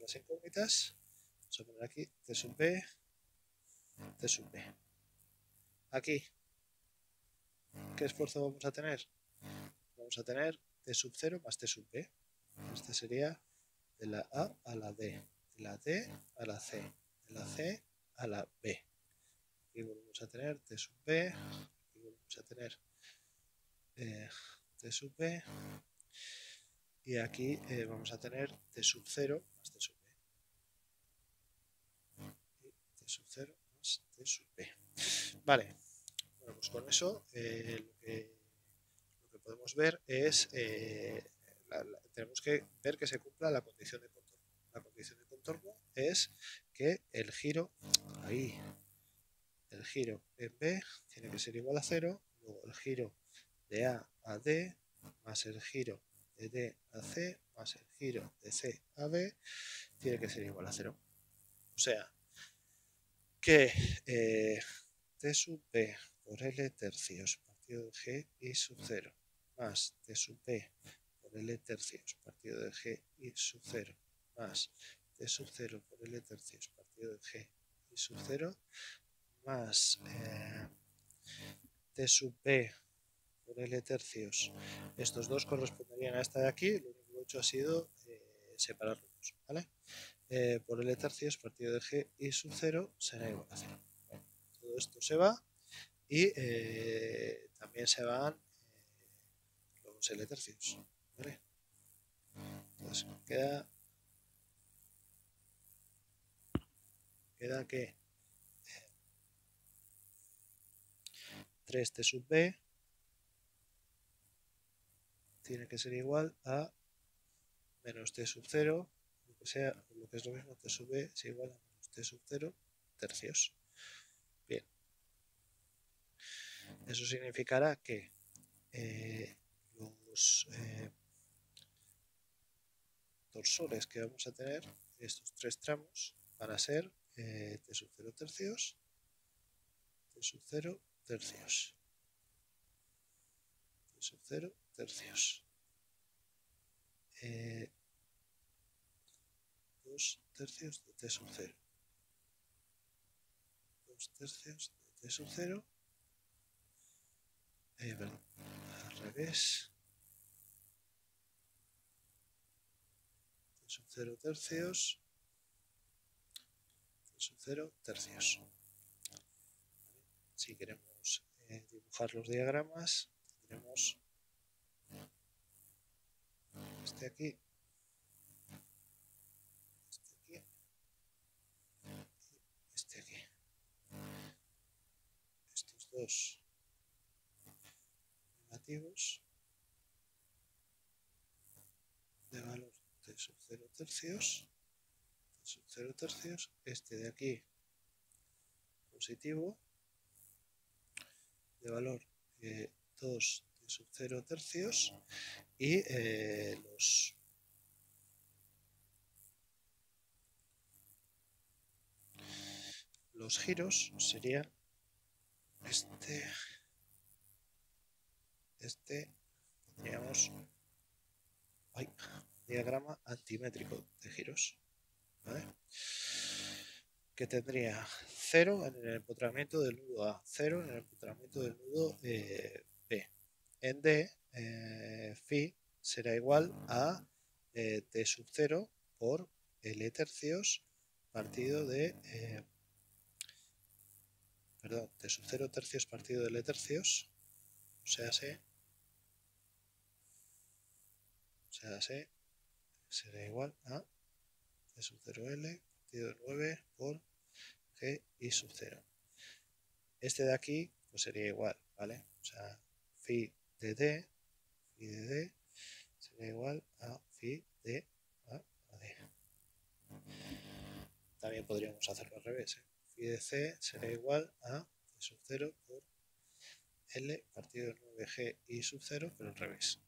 las incógnitas. Vamos a poner aquí T sub B, T sub B. Aquí, ¿qué esfuerzo vamos a tener? Vamos a tener T sub 0 más T sub B. Este sería de la A a la D, de la D a la C, de la C a la B. Aquí volvemos a tener T sub B, aquí volvemos a tener T sub B, y aquí vamos a tener T sub 0 más T sub B. Y T sub 0 más T sub B. Vale, bueno, pues con eso lo que podemos ver es, tenemos que ver que se cumpla la condición de contorno. La condición de contorno es que el giro, ahí, el giro en B tiene que ser igual a 0, luego el giro de A a D, más el giro de D a C, más el giro de C a B, tiene que ser igual a 0. O sea, que T sub B por L tercios partido de G y sub 0 más T sub B por L tercios partido de G y sub 0 más T sub 0 por L tercios partido de G y sub 0 más T sub B por L tercios. Estos dos corresponderían a esta de aquí. Lo único que he hecho ha sido separarlos, ¿vale? Por L tercios partido de G y sub 0 será igual a 0. Bueno, todo esto se va y también se van los L tercios, ¿vale? Entonces queda que 3T sub B tiene que ser igual a menos T sub 0, lo que sea, lo que es lo mismo, T sub B es igual a menos T sub 0 tercios. Bien. Eso significará que los torsores que vamos a tener, estos tres tramos, van a ser T sub 0 tercios, T sub 0 tercios, T sub 0 tercios. 2 tercios de T sub 0. 2 tercios de T sub 0. Perdón, al revés. T sub 0 tercios, T sub 0 tercios. Si queremos dibujar los diagramas, tendremos este aquí, este aquí. Estos dos negativos de valor T sub 0 tercios, T sub 0 tercios, este de aquí positivo de valor 2 T sub 0 tercios y los giros serían tendríamos diagrama antimétrico de giros, ¿vale? Que tendría 0 en el empotramiento del nudo A, 0 en el empotramiento del nudo B. En D, phi será igual a T sub 0 por L tercios partido de T sub 0 tercios partido de L tercios, o sea, será igual a T sub 0L partido de 9 por G I sub 0. Este de aquí pues sería igual, ¿vale? O sea, phi de D sería igual a phi de A a D. También podríamos hacerlo al revés, ¿eh? Phi de C será igual a T sub 0 por L partido de 9G I sub 0, pero al revés,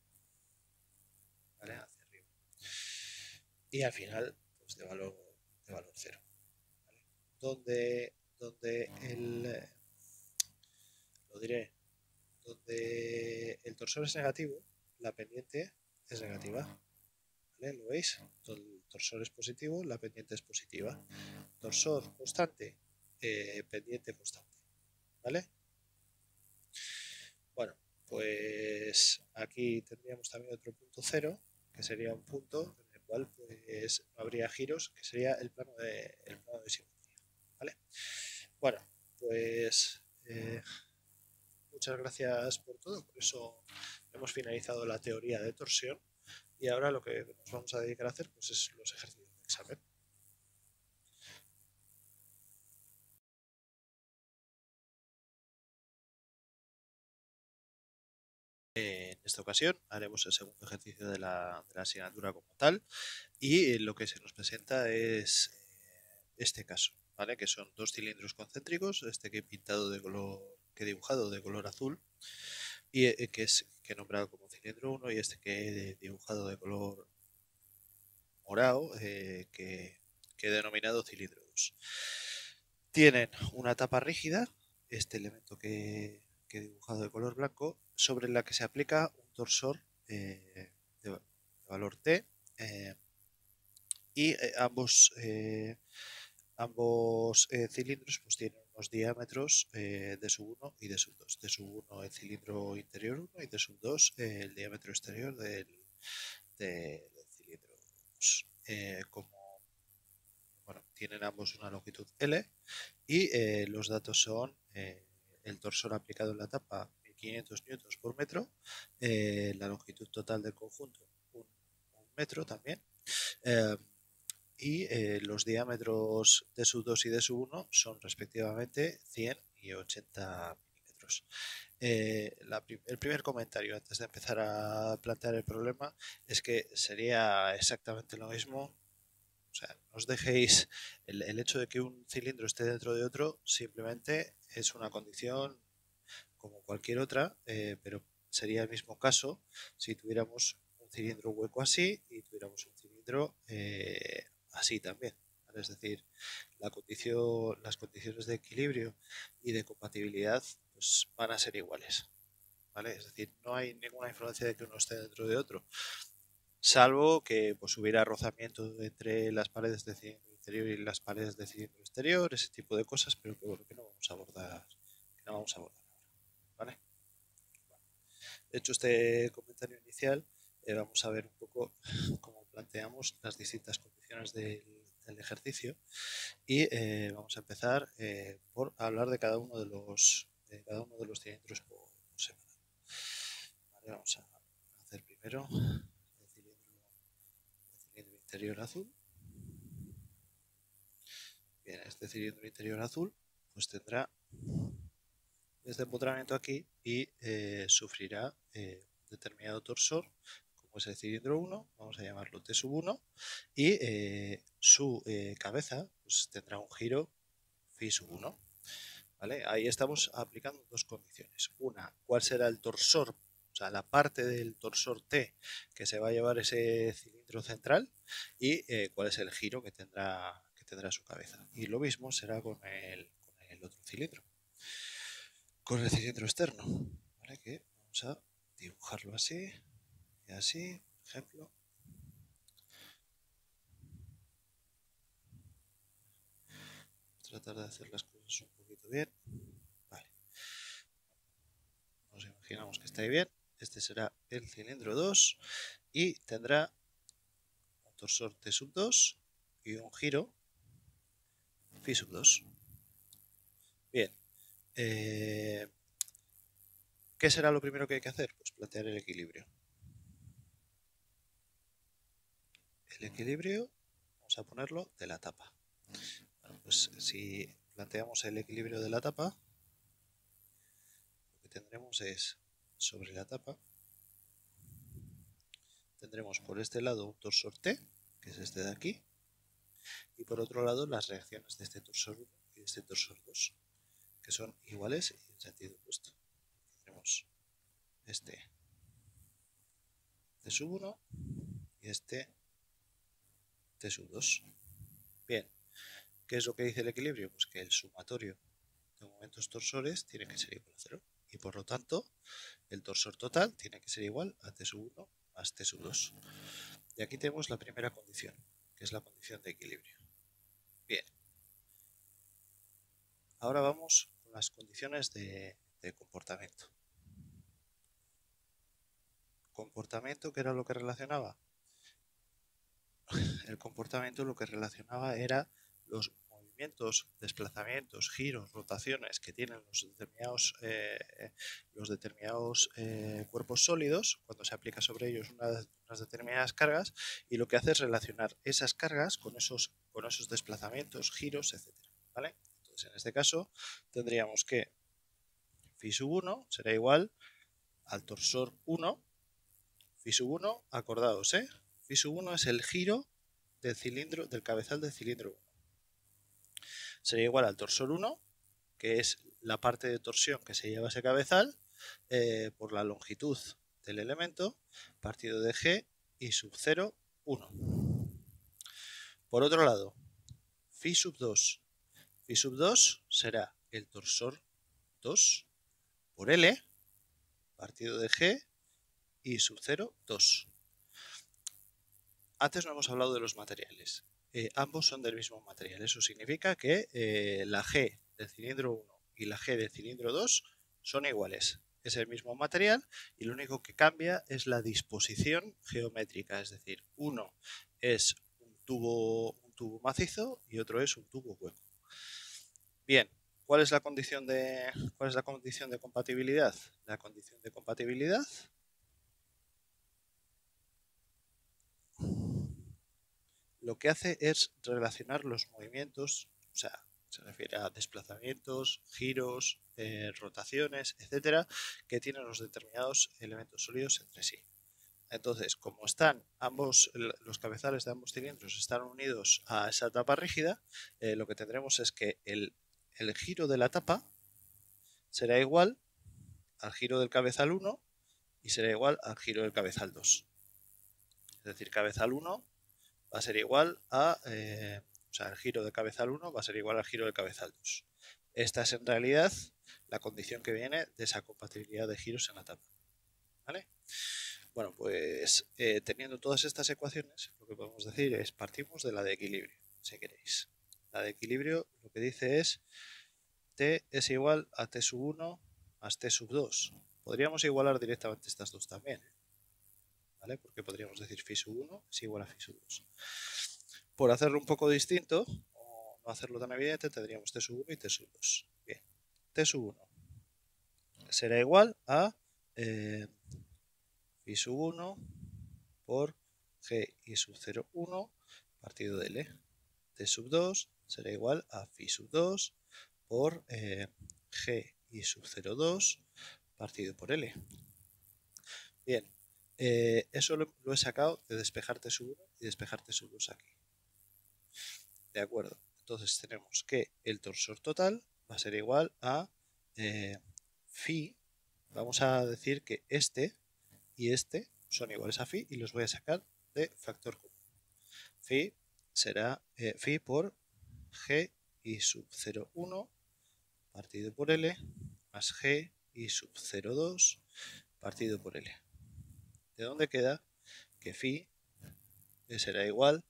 ¿vale? Hacia arriba. Y al final, pues de valor 0. ¿Vale? Donde el torsor es negativo, la pendiente es negativa. ¿Vale? ¿Lo veis? El torsor es positivo, la pendiente es positiva. Torsor constante, pendiente constante. ¿Vale? Bueno, pues aquí tendríamos también otro punto cero, que sería un punto en el cual pues no habría giros, que sería el plano de simetría. ¿Vale? Bueno, pues muchas gracias por todo. Por eso hemos finalizado la teoría de torsión y ahora lo que nos vamos a dedicar a hacer pues es los ejercicios de examen. En esta ocasión haremos el segundo ejercicio de la asignatura como tal y lo que se nos presenta es este caso, ¿vale? Que son dos cilindros concéntricos, este que he pintado de color, que he dibujado de color azul y que he nombrado como cilindro 1 y este que he dibujado de color morado que he denominado cilindro 2. Tienen una tapa rígida, este elemento que he dibujado de color blanco, sobre la que se aplica un torsor de valor T y ambos cilindros pues tienen unos diámetros de sub 1 y de sub 2. De sub 1 el cilindro interior 1 y de sub 2 el diámetro exterior del cilindro 2. Tienen ambos una longitud L y los datos son el torsor aplicado en la tapa 1500 newtons por metro, la longitud total del conjunto un metro también, y los diámetros de sub 2 y de sub 1 son respectivamente 100 y 80 milímetros. El primer comentario antes de empezar a plantear el problema es que sería exactamente lo mismo. O sea, no os dejéis el hecho de que un cilindro esté dentro de otro simplemente es una condición como cualquier otra, pero sería el mismo caso si tuviéramos un cilindro hueco así y tuviéramos un cilindro así también. ¿Vale? Es decir, las condiciones de equilibrio y de compatibilidad pues, van a ser iguales. ¿Vale? Es decir, no hay ninguna influencia de que uno esté dentro de otro, salvo que pues, hubiera rozamiento entre las paredes de cilindro interior y las paredes de cilindro exterior, ese tipo de cosas, pero que bueno, que no vamos a abordar ahora, ¿vale? Hecho este comentario inicial, vamos a ver un poco cómo planteamos las distintas condiciones condiciones del ejercicio y vamos a empezar por hablar de cada uno de los cilindros por separado. Vale, vamos a hacer primero el cilindro interior azul. Bien, este cilindro interior azul pues tendrá este empotramiento aquí y sufrirá un determinado torsor, como es el cilindro 1, vamos a llamarlo T1, y su cabeza pues, tendrá un giro Φ1. ¿Vale? Ahí estamos aplicando dos condiciones. Una, ¿cuál será el torsor? O sea, la parte del torsor T que se va a llevar ese cilindro central y cuál es el giro que tendrá su cabeza. Y lo mismo será con el otro cilindro, con el cilindro externo. ¿Vale? Que vamos a dibujarlo así y así, por ejemplo. Tratar de hacer las cosas un poquito bien. Vale. Nos imaginamos que está ahí bien. Este será el cilindro 2 y tendrá un torsor T2 y un giro Φ2. Bien. ¿Qué será lo primero que hay que hacer? Pues plantear el equilibrio. El equilibrio vamos a ponerlo de la tapa. Bueno, pues si planteamos el equilibrio de la tapa, lo que tendremos es sobre la tapa tendremos por este lado un torsor T, que es este de aquí, y por otro lado las reacciones de este torsor 1 y de este torsor 2, que son iguales y en sentido opuesto. Tenemos este T1 y este T2. Bien, ¿qué es lo que dice el equilibrio? Pues que el sumatorio de momentos torsores tiene que ser igual a 0 y por lo tanto el torsor total tiene que ser igual a T1 más T2. Y aquí tenemos la primera condición, que es la condición de equilibrio. Bien. Ahora vamos con las condiciones de comportamiento. ¿Comportamiento qué era lo que relacionaba? El comportamiento lo que relacionaba era los movimientos, desplazamientos, giros, rotaciones que tienen los determinados cuerpos sólidos cuando se aplica sobre ellos unas determinadas cargas, y lo que hace es relacionar esas cargas con esos desplazamientos, giros, etc. ¿Vale? Entonces, en este caso tendríamos que Φ1 será igual al torsor 1. Φ1, acordaos, Φ1 es el giro del cabezal del cilindro 1. Sería igual al torsor 1, que es la parte de torsión que se lleva ese cabezal, por la longitud del elemento, partido de G y sub 0, 1. Por otro lado, Φ2. Φ2 será el torsor 2 por L, partido de G y sub 0, 2. Antes no hemos hablado de los materiales. Ambos son del mismo material. Eso significa que la G del cilindro 1 y la G del cilindro 2 son iguales. Es el mismo material y lo único que cambia es la disposición geométrica. Es decir, uno es un tubo macizo y otro es un tubo hueco. Bien, ¿cuál es la condición de compatibilidad? La condición de compatibilidad lo que hace es relacionar los movimientos, o sea, se refiere a desplazamientos, giros, rotaciones, etcétera, que tienen los determinados elementos sólidos entre sí. Entonces, como están los cabezales de ambos cilindros están unidos a esa tapa rígida, lo que tendremos es que el giro de la tapa será igual al giro del cabezal 1 y será igual al giro del cabezal 2. Es decir, cabezal 1 va a ser igual a, el giro de cabezal 1 va a ser igual al giro de cabezal 2. Esta es en realidad la condición que viene de esa compatibilidad de giros en la tapa. ¿Vale? Bueno, pues teniendo todas estas ecuaciones, lo que podemos decir es partimos de la de equilibrio, si queréis. La de equilibrio lo que dice es T es igual a T1 más T2. Podríamos igualar directamente estas dos también, ¿vale? Porque podríamos decir Φ1 es igual a Φ2. Por hacerlo un poco distinto, o no hacerlo tan evidente, tendríamos T sub 1 y T sub 2. Bien, T sub 1 será igual a phi sub 1 por G i sub 0,1 partido de L. T sub 2 será igual a phi sub 2 por G i sub 0,2 partido por L. Bien, eso lo he sacado de despejar T sub 1 y despejar T sub 2 aquí. De acuerdo, entonces tenemos que el torsor total va a ser igual a phi. Vamos a decir que este y este son iguales a phi y los voy a sacar de factor común. Phi será phi por G i sub 0,1 partido por L más G i sub 0,2 partido por L. ¿De dónde queda? Que phi será igual,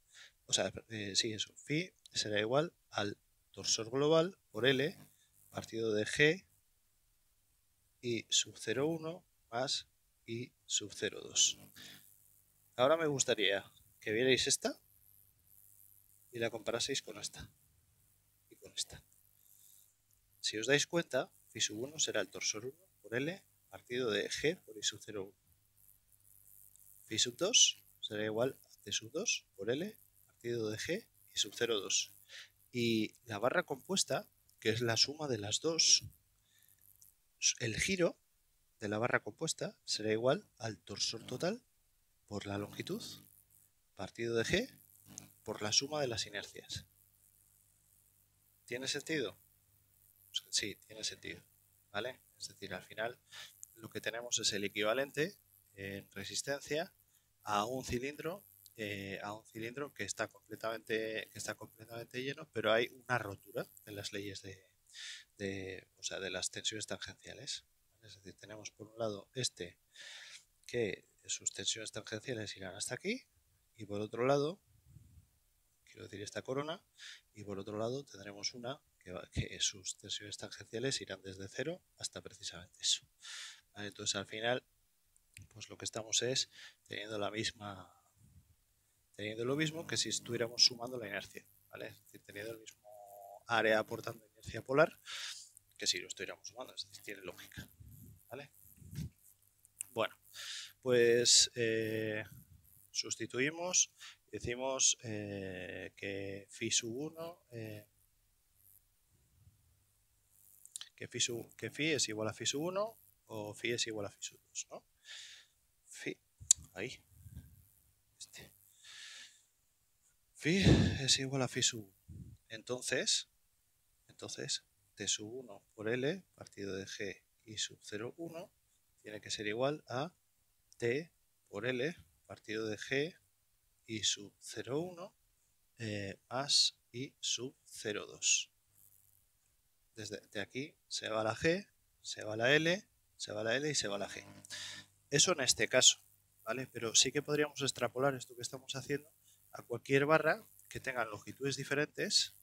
o sea, sí, eso, phi será igual al torsor global por L partido de G i sub 0,1 más i sub 0,2. Ahora me gustaría que vierais esta y la comparaseis con esta y con esta. Si os dais cuenta, phi sub 1 será el torsor 1 por L partido de G por i sub 0,1. Phi sub 2 será igual a T sub 2 por L partido de G i sub 0,2. Y la barra compuesta, que es la suma de las dos, el giro de la barra compuesta será igual al torsor total por la longitud partido de G por la suma de las inercias. ¿Tiene sentido? Sí, tiene sentido, ¿vale? Es decir, al final lo que tenemos es el equivalente en resistencia a un cilindro que está completamente lleno, pero hay una rotura en las leyes de las tensiones tangenciales. Es decir, tenemos por un lado que sus tensiones tangenciales irán hasta aquí, y por otro lado, quiero decir esta corona, y por otro lado tendremos una que sus tensiones tangenciales irán desde 0 hasta precisamente eso. ¿Vale? Entonces al final, pues lo que estamos es teniendo lo mismo que si estuviéramos sumando la inercia, ¿vale? Es decir, teniendo el mismo área aportando inercia polar que si lo estuviéramos sumando, es decir, tiene lógica, ¿vale? Bueno, pues sustituimos, decimos que phi sub 1 que phi es igual a phi sub 1 o phi es igual a phi sub 2, ¿no? Phi es igual a phi sub 1. Entonces T sub 1 por L partido de G i sub 0,1 tiene que ser igual a T por L partido de G i sub 0,1 más i sub 0,2. Desde aquí se va la G, se va la L, se va la L y se va la G. Eso en este caso, ¿vale? Pero sí que podríamos extrapolar esto que estamos haciendo a cualquier barra que tenga longitudes diferentes,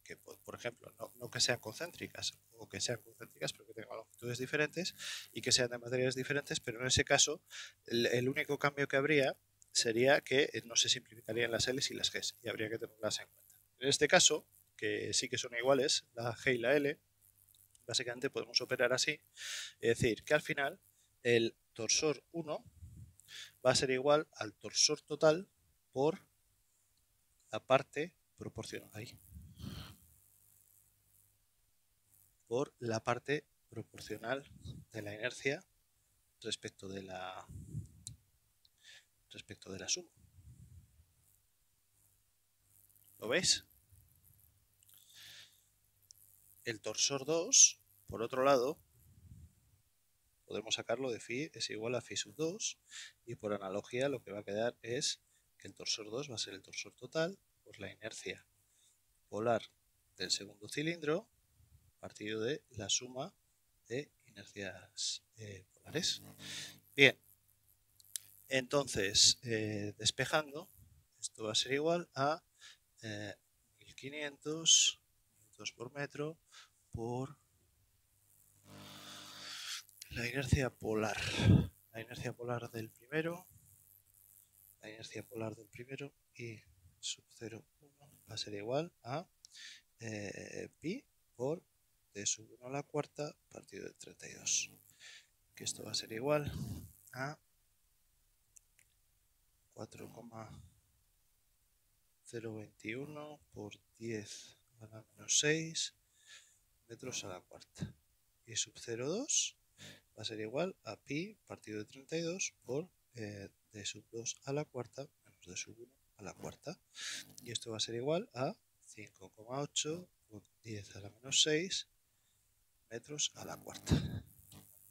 que por ejemplo no que sean concéntricas, o que sean concéntricas pero que tengan longitudes diferentes y que sean de materiales diferentes, pero en ese caso el único cambio que habría sería que no se simplificarían las L's y las G's, y habría que tenerlas en cuenta. En este caso, que sí que son iguales, la G y la L, básicamente podemos operar así, es decir, que al final el torsor 1 va a ser igual al torsor total por la parte proporcional ahí. Por la parte proporcional de la inercia respecto de la suma. ¿Lo veis? El torsor 2, por otro lado, podemos sacarlo de phi es igual a phi sub 2, y por analogía lo que va a quedar es que el torsor 2 va a ser el torsor total por la inercia polar del segundo cilindro partido de la suma de inercias polares. Bien, entonces despejando, esto va a ser igual a 1500 metros por metro por la inercia polar. La inercia polar del primero, y sub 0,1 va a ser igual a pi por d sub 1 a la cuarta partido de 32. Que esto va a ser igual a 4,021 por 10 a la menos 6 metros a la cuarta. Y sub 0,2 va a ser igual a pi partido de 32 por d sub 2 a la cuarta menos d sub 1 a la cuarta. Y esto va a ser igual a 5,8 por 10 a la menos 6 metros a la cuarta.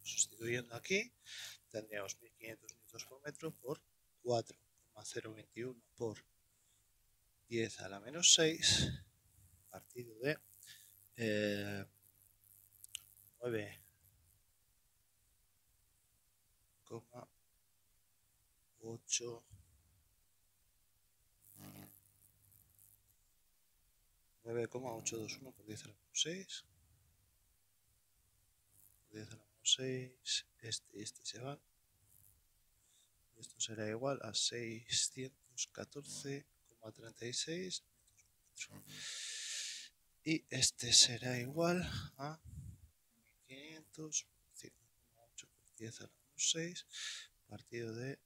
Sustituyendo aquí, tendríamos 1500 newtons por metro por 4,021 por 10 a la menos 6 partido de 9,8 9,821 por 10 a la menos 6 por 10 a la menos 6 este y este se van. Esto será igual a 614,36 metros. Y este será igual a 1500 por 5,8 por 10 a la menos 6 partido de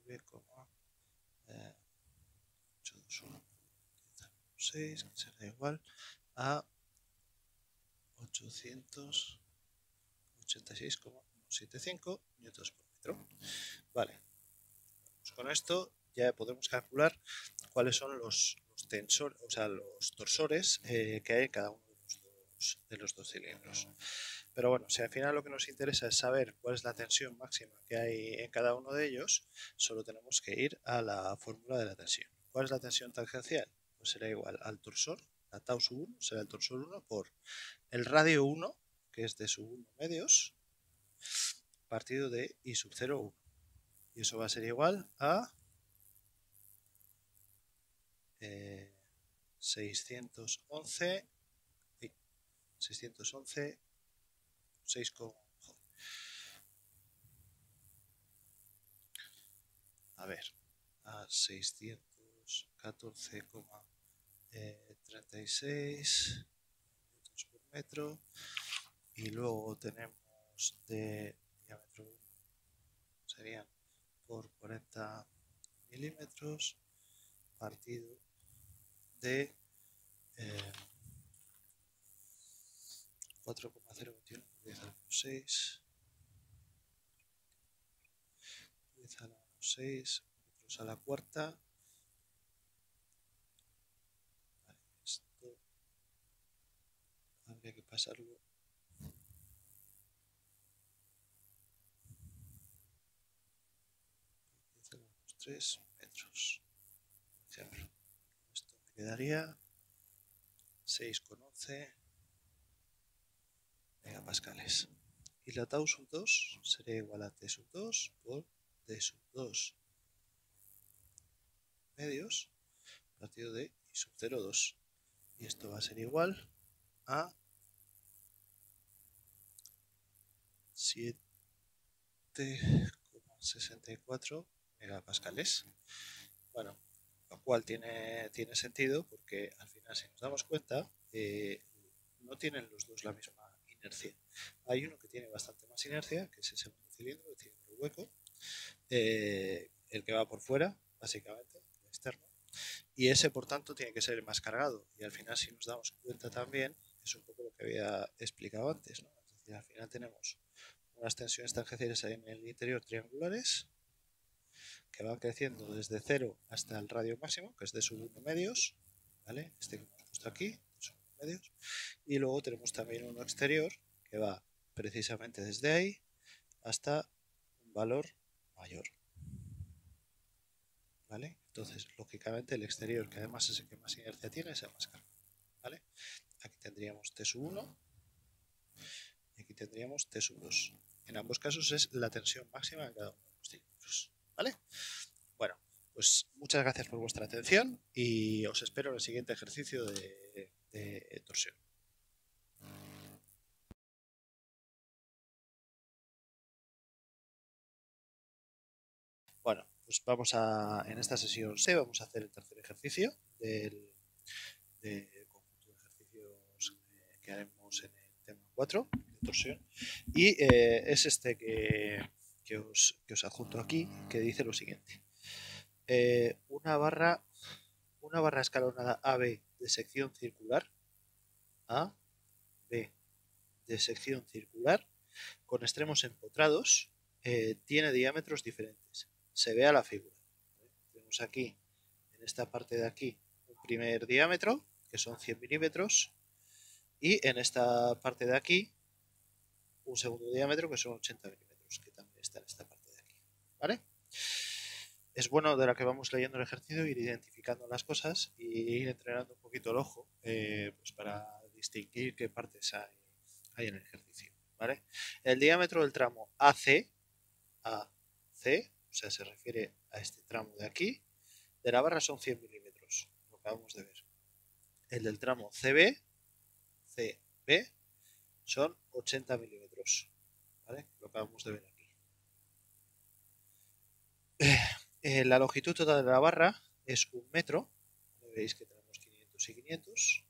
9,821 por 10 a la menos 6, que será igual a 886,75 newtons por metro. Vale, pues con esto ya podemos calcular cuáles son los tensores, o sea, los torsores que hay en cada uno de los dos cilindros. Pero bueno, si al final lo que nos interesa es saber cuál es la tensión máxima que hay en cada uno de ellos, solo tenemos que ir a la fórmula de la tensión. ¿Cuál es la tensión tangencial? Pues será igual al torsor, la tau sub 1 será el torsor 1 por el radio 1, que es de sub 1 medios, partido de I sub 0, 1. Y eso va a ser igual a 611 6, a ver, a 614,36 metros por metro. Y luego tenemos de diámetro 1, serían por 40 milímetros partido de 4,021 por 10 a la menos 6 10 a la menos 6 metros a la cuarta. Vale, esto habría que pasarlo 10 a la menos 3 metros. Esto me quedaría 6,11 megapascales. Y la tau sub 2 sería igual a T sub 2 por D sub 2 medios partido de I sub 0,2. Y esto va a ser igual a 7,64 megapascales. Bueno, lo cual tiene sentido porque al final, si nos damos cuenta, no tienen los dos la misma inercia. Hay uno que tiene bastante más inercia, que es ese cilindro que tiene el hueco, el que va por fuera, básicamente, el externo, y ese por tanto tiene que ser el más cargado. Y al final, si nos damos cuenta también, es un poco lo que había explicado antes, ¿no? Es decir, al final tenemos unas tensiones tangenciales ahí en el interior triangulares que van creciendo desde 0 hasta el radio máximo, que es de sub 1 medios, ¿vale? Este que hemos puesto aquí, sub 1 medios. Y luego tenemos también uno exterior que va precisamente desde ahí hasta un valor mayor, ¿vale? Entonces, lógicamente, el exterior, que además es el que más inercia tiene, es el más cargado, ¿vale? Aquí tendríamos T sub 1 y aquí tendríamos T sub 2. En ambos casos es la tensión máxima de cada uno de los cilindros, ¿vale? Bueno, pues muchas gracias por vuestra atención y os espero en el siguiente ejercicio de torsión. Bueno, pues en esta sesión C vamos a hacer el tercer ejercicio conjunto de ejercicios que haremos en el tema 4 de torsión. Y es este que os adjunto aquí, que dice lo siguiente. Una barra escalonada AB de sección circular, A, B de sección circular, con extremos empotrados, tiene diámetros diferentes. Se ve a la figura. Tenemos aquí, en esta parte de aquí, un primer diámetro, que son 100 milímetros, y en esta parte de aquí, un segundo diámetro, que son 80 milímetros, que también está en esta parte de aquí. ¿Vale? Es bueno, de la que vamos leyendo el ejercicio, ir identificando las cosas y ir entrenando un poquito el ojo, pues para distinguir qué partes hay en el ejercicio. ¿Vale? El diámetro del tramo AC, o sea, se refiere a este tramo de aquí, de la barra son 100 milímetros, lo acabamos de ver. El del tramo CB son 80 milímetros, ¿vale? Lo acabamos de ver aquí. La longitud total de la barra es 1 metro, veis que tenemos 500 y 500,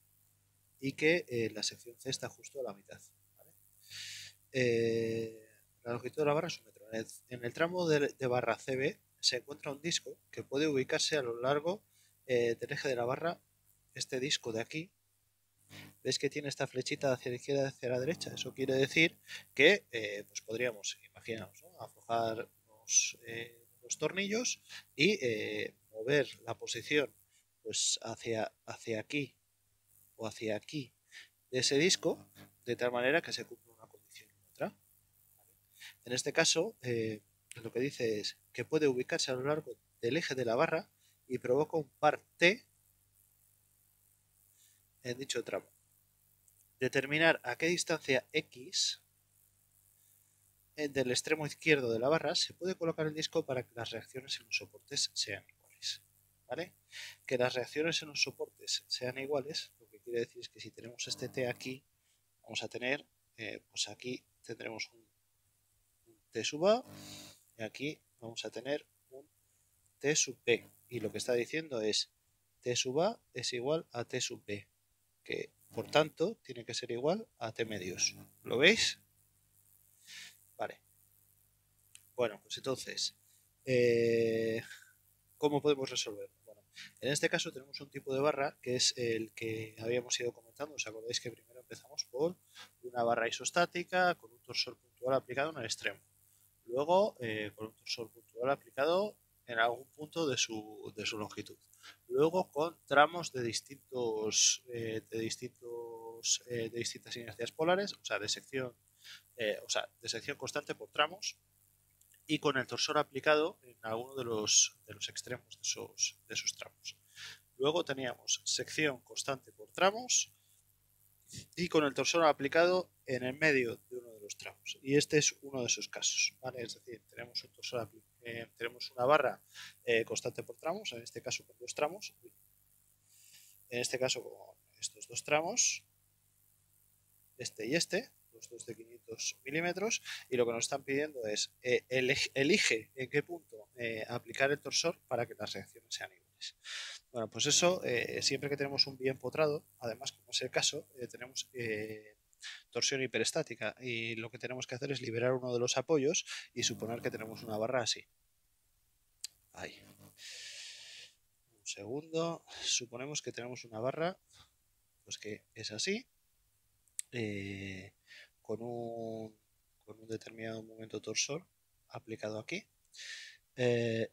y que la sección C está justo a la mitad. ¿Vale? La longitud de la barra es 1 metro. En el tramo de barra CB se encuentra un disco que puede ubicarse a lo largo del eje de la barra. Este disco de aquí, ¿ves que tiene esta flechita hacia la izquierda y hacia la derecha? Eso quiere decir que pues podríamos, imaginaos, ¿no?, aflojar los tornillos y mover la posición pues hacia aquí o hacia aquí de ese disco, de tal manera que se cumpla una condición y otra. En este caso, lo que dice es que puede ubicarse a lo largo del eje de la barra y provoca un par T en dicho tramo. Determinar a qué distancia X del extremo izquierdo de la barra se puede colocar el disco para que las reacciones en los soportes sean iguales. ¿Vale? Que las reacciones en los soportes sean iguales, lo que quiere decir es que si tenemos este T aquí, vamos a tener, pues aquí tendremos un T sub A y aquí vamos a tener un T sub B. Y lo que está diciendo es T sub A es igual a T sub B, que por tanto tiene que ser igual a T medios. ¿Lo veis? Vale. Bueno, pues entonces, ¿cómo podemos resolverlo? Bueno, en este caso tenemos un tipo de barra que es el que habíamos ido comentando. ¿Os acordáis que primero empezamos por una barra isostática con un torsor puntual aplicado en el extremo? Luego con un torsor puntual aplicado en algún punto de su longitud. Luego con tramos de distintas inercias polares, o sea, de sección constante por tramos, y con el torsor aplicado en alguno de los extremos de esos tramos. Luego teníamos sección constante por tramos y con el torsor aplicado en el medio de uno de los tramos. Y este es uno de esos casos, ¿vale? Es decir, tenemos un torsor tenemos una barra constante por tramos, en este caso con 2 tramos, en este caso con estos 2 tramos, este y este, los dos de 500 milímetros, y lo que nos están pidiendo es elige en qué punto aplicar el torsor para que las reacciones sean iguales. Bueno, pues eso, siempre que tenemos un bien empotrado, además como es el caso, tenemos torsión hiperestática, y lo que tenemos que hacer es liberar uno de los apoyos y suponer que tenemos una barra así. Ahí. Un segundo. Suponemos que tenemos una barra pues que es así, con un determinado momento torsor aplicado aquí,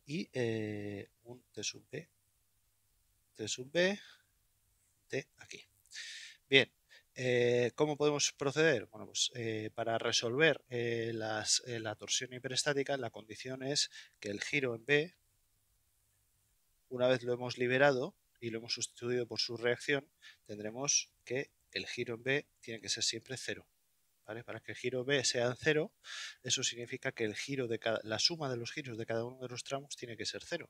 y un T sub B, T aquí. Bien, ¿cómo podemos proceder? Bueno, pues para resolver la torsión hiperestática, la condición es que el giro en B, una vez lo hemos liberado y lo hemos sustituido por su reacción, tendremos que el giro en B tiene que ser siempre 0. ¿Vale? Para que el giro B sea 0, eso significa que la suma de los giros de cada uno de los tramos tiene que ser 0.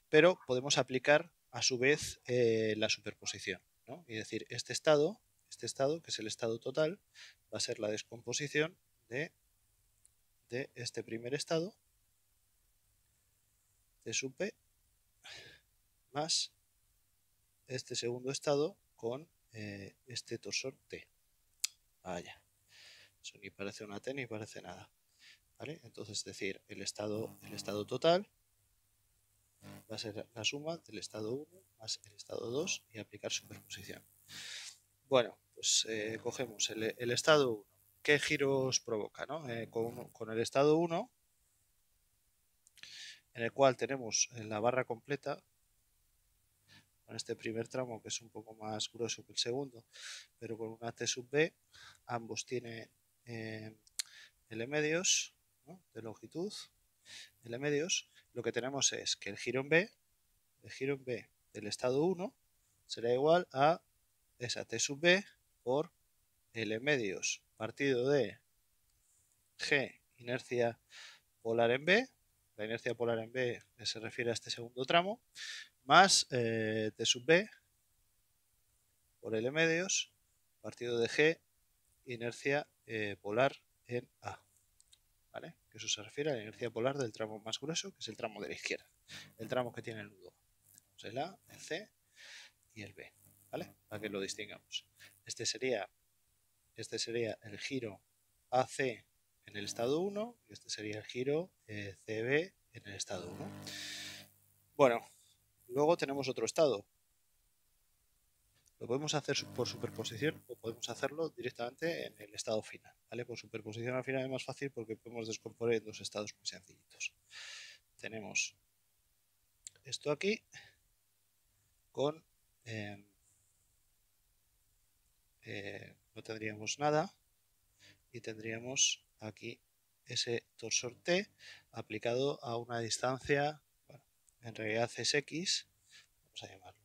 Pero podemos aplicar a su vez la superposición, ¿no? Y decir, este estado, que es el estado total, va a ser la descomposición de este primer estado, T sub B, más este segundo estado, con este torsor T. Vaya, eso ni parece una T ni parece nada. ¿Vale? Entonces, es decir, el estado total va a ser la suma del estado 1 más el estado 2 y aplicar superposición. Bueno, pues cogemos el estado 1. ¿Qué giros provoca? ¿No? Con el estado 1, en el cual tenemos la barra completa, con este primer tramo que es un poco más grueso que el segundo, pero con una T sub B, ambos tienen L medios, ¿no?, de longitud, L medios. Lo que tenemos es que el giro en B del estado 1 será igual a esa T sub B por L medios partido de G, inercia polar en B. La inercia polar en B se refiere a este segundo tramo, más T sub B por L medios partido de G, inercia polar en A. ¿Vale? Que eso se refiere a la inercia polar del tramo más grueso, que es el tramo de la izquierda, el tramo que tiene el nudo. Tenemos el A, el C y el B, ¿vale? Para que lo distingamos. Este sería el giro AC en el estado 1 y este sería el giro CB en el estado 1. Bueno, luego tenemos otro estado. Lo podemos hacer por superposición o podemos hacerlo directamente en el estado final, ¿vale? Por superposición al final es más fácil porque podemos descomponer en dos estados muy sencillitos. Tenemos esto aquí con no tendríamos nada y tendríamos aquí ese torsor T aplicado a una distancia, bueno, en realidad es X, vamos a llamarlo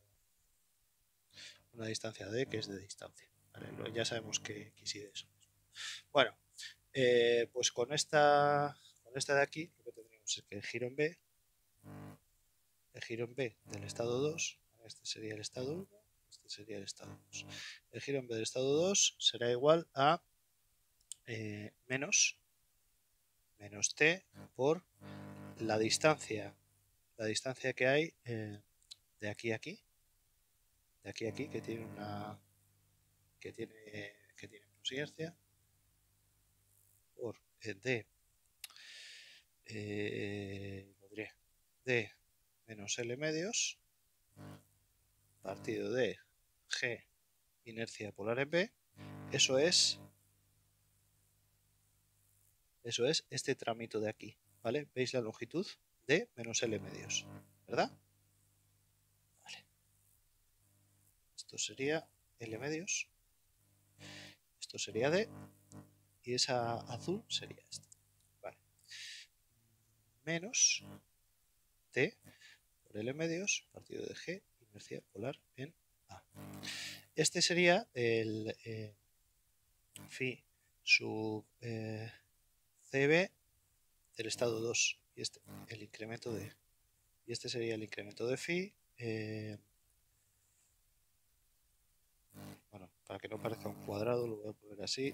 una distancia D, que es de distancia, ¿vale? Ya sabemos que X y D son. Bueno, pues con esta de aquí lo que tendríamos es que el giro en B del estado 2, este sería el estado 1, este sería el estado 2. El giro en B del estado 2 será igual a menos T por la distancia que hay de aquí a aquí, que tiene menos inercia, por D D menos L medios partido de G, inercia polar en B. Eso es este tramito de aquí, ¿vale? ¿Veis la longitud? D menos L medios, ¿verdad? Vale. Esto sería L medios, esto sería D y esa azul sería esta, ¿vale? Menos T por L medios partido de G, inercia polar en A. Este sería el phi sub CB del estado 2 y este el incremento de, y este sería el incremento de phi, bueno, para que no parezca un cuadrado lo voy a poner así.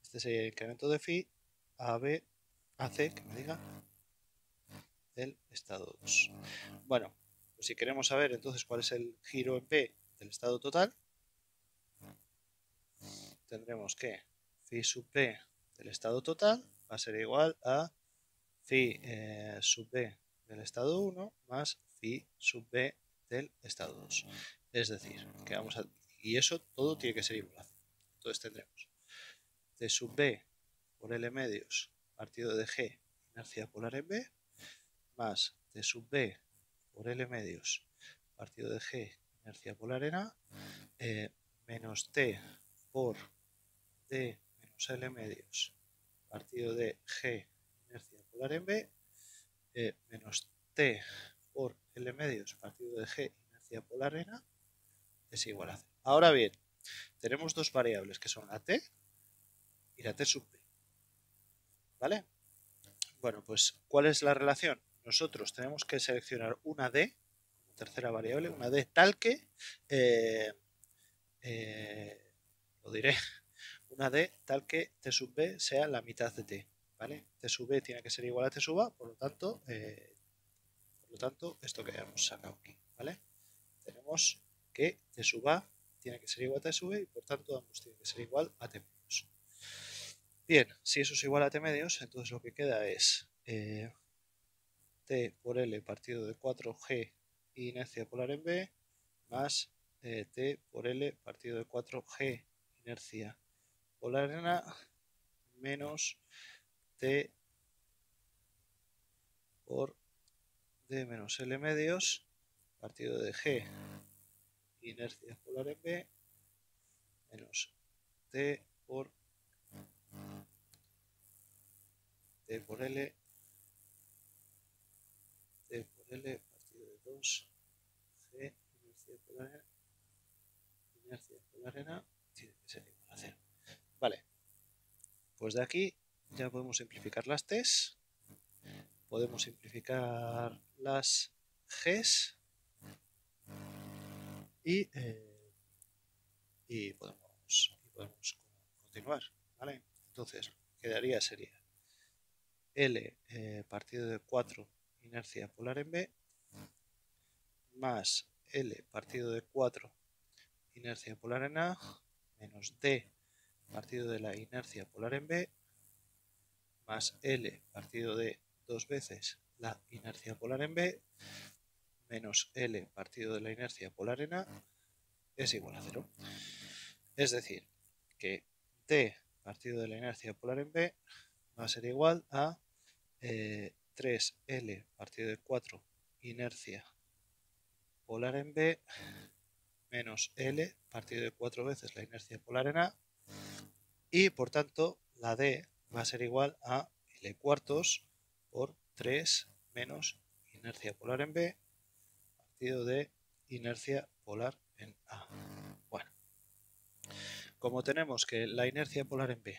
Este sería el incremento de phi AB AC, que me diga, del estado 2. Bueno, pues si queremos saber entonces cuál es el giro en P del estado total, tendremos que phi sub P del estado total va a ser igual a phi sub B del estado 1 más phi sub B del estado 2. Es decir, que vamos a... Y eso todo tiene que ser igual. Entonces tendremos T sub B por L medios partido de G, inercia polar en B, más T sub B por L medios partido de G, inercia polar en A, menos T por D menos L medios partido de G, inercia polar en B, menos T por L medios partido de G, inercia polar en A, es igual a 0. Ahora bien, tenemos dos variables que son la T y la T sub B, ¿vale? Bueno, pues ¿cuál es la relación? Nosotros tenemos que seleccionar una D, tercera variable, una D tal que, lo diré, una D tal que T sub B sea la mitad de T, ¿vale? T sub B tiene que ser igual a T sub A, por lo tanto, esto que hemos sacado aquí, ¿vale? Tenemos que T sub A tiene que ser igual a T sub B y por tanto ambos tienen que ser igual a T medios. Bien, si eso es igual a T medios, entonces lo que queda es T por L partido de 4G inercia polar en B más T por L partido de 4G inercia polar en A menos T por D menos L medios partido de G inercia polar en B menos T por L partido de 2G inercia polar en A tiene que ser igual a 0. Vale, pues de aquí ya podemos simplificar las T's, podemos simplificar las G's y podemos continuar, ¿vale? Entonces, lo que quedaría sería L partido de 4 inercia polar en B más L partido de 4 inercia polar en A menos D partido de la inercia polar en B más L partido de 2 veces la inercia polar en B menos L partido de la inercia polar en A es igual a 0. Es decir, que T partido de la inercia polar en B va a ser igual a 3L partido de 4 inercia polar en B menos L partido de 4 veces la inercia polar en A y por tanto la D va a ser igual a L cuartos por 3 menos inercia polar en B partido de inercia polar en A. Bueno, como tenemos que la inercia polar en B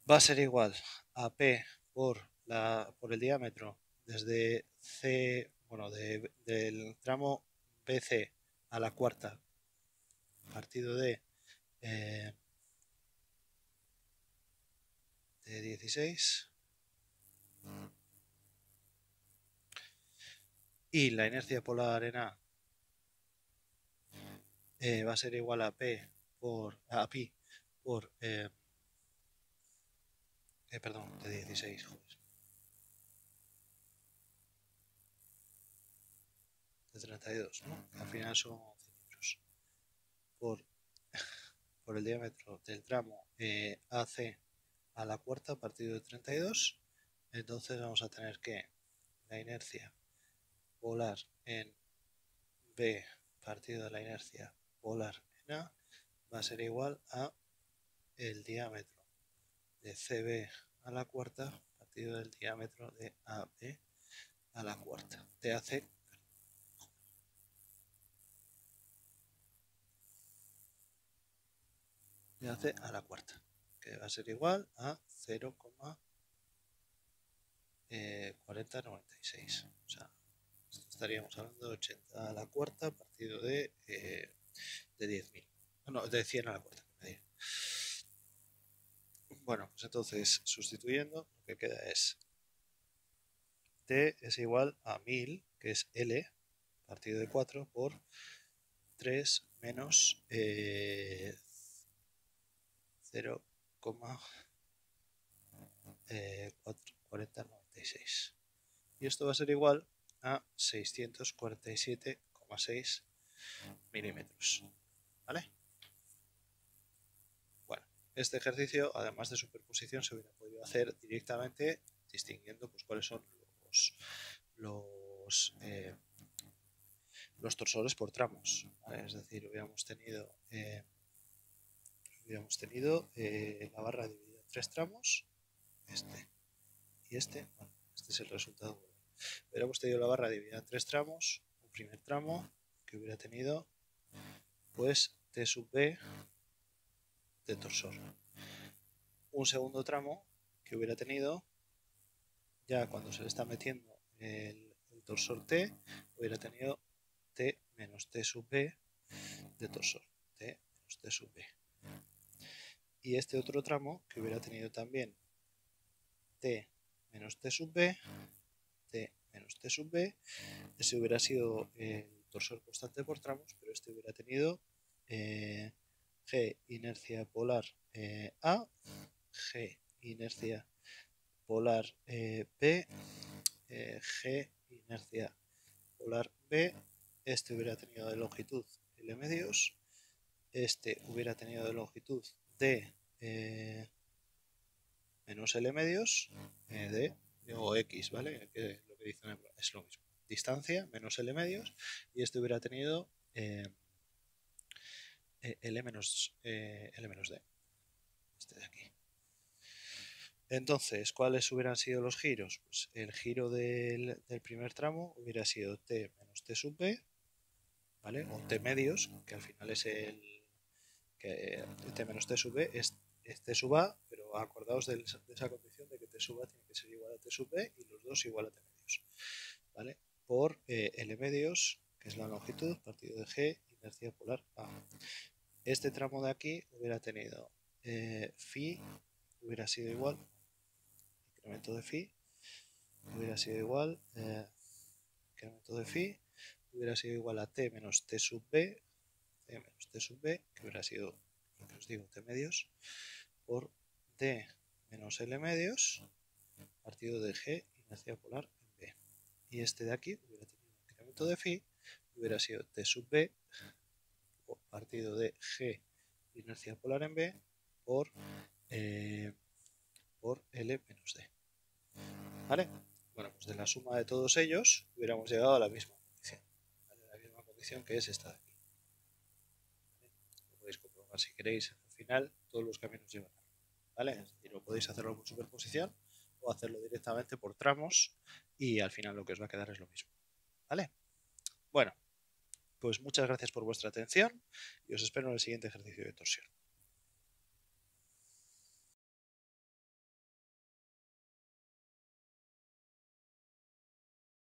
va a ser igual a P por el diámetro desde C, bueno, del tramo BC a la cuarta partido de 16 y la inercia polar en A va a ser igual a pi por perdón, de 16, joder, de 32, ¿no? Al final son centímetros por el diámetro del tramo AC a la cuarta partido de 32. Entonces vamos a tener que la inercia polar en B partido de la inercia polar en A va a ser igual a el diámetro de CB a la cuarta partido del diámetro de AB a la cuarta de AC a la cuarta, que va a ser igual a 0,4096. O sea, estaríamos hablando de 80 a la cuarta partido de 10.000. No, de 100 a la cuarta. Bueno, pues entonces, sustituyendo, lo que queda es T es igual a 1000, que es L, partido de 4, por 3 menos 0,4096. Y esto va a ser igual a 647,6 milímetros. ¿Vale? Bueno, este ejercicio, además de superposición, se hubiera podido hacer directamente distinguiendo pues, cuáles son los torsores por tramos. ¿Vale? Es decir, hubiéramos tenido la barra dividida en 3 tramos, este y este. Bueno, este es el resultado. Hubiéramos tenido la barra dividida en 3 tramos, un primer tramo que hubiera tenido pues T sub B de torsor. Un segundo tramo que hubiera tenido, ya cuando se le está metiendo el torsor T, hubiera tenido T menos T sub B de torsor. T menos T sub B. Y este otro tramo que hubiera tenido también T menos T sub B, T menos T sub B, ese hubiera sido el torsor constante por tramos, pero este hubiera tenido G inercia polar A, G inercia polar B, G inercia polar B, este hubiera tenido de longitud L medios, este hubiera tenido de longitud D menos L medios, D o X, ¿vale? Que lo que dicen es lo mismo. Distancia menos L medios, y este hubiera tenido L menos D, este de aquí. Entonces, ¿cuáles hubieran sido los giros? Pues el giro del primer tramo hubiera sido T menos T sub B, ¿vale? O T medios, que al final es el que T menos T sub B es T sub A, pero acordaos de esa condición de que T sub A tiene que ser igual a T sub B y los dos igual a T medios, ¿vale? Por L medios, que es la longitud, partido de G, inercia polar A. Este tramo de aquí hubiera tenido phi, hubiera sido igual, incremento de phi, hubiera sido igual, incremento de phi, hubiera sido igual a T menos T sub B, T menos T sub B, que hubiera sido lo que os digo, T medios, por D menos L medios, partido de G, inercia polar en B. Y este de aquí hubiera tenido un incremento de phi, hubiera sido T sub B, partido de G, inercia polar en B, por L menos D. ¿Vale? Bueno, pues de la suma de todos ellos hubiéramos llegado a la misma condición. ¿Vale? La misma condición que es esta de aquí. ¿Vale? Lo podéis comprobar si queréis. Al final, todos los caminos llevan a. ¿Vale? Es decir, lo podéis hacerlo por superposición o hacerlo directamente por tramos y al final lo que os va a quedar es lo mismo. ¿Vale? Bueno, pues muchas gracias por vuestra atención y os espero en el siguiente ejercicio de torsión.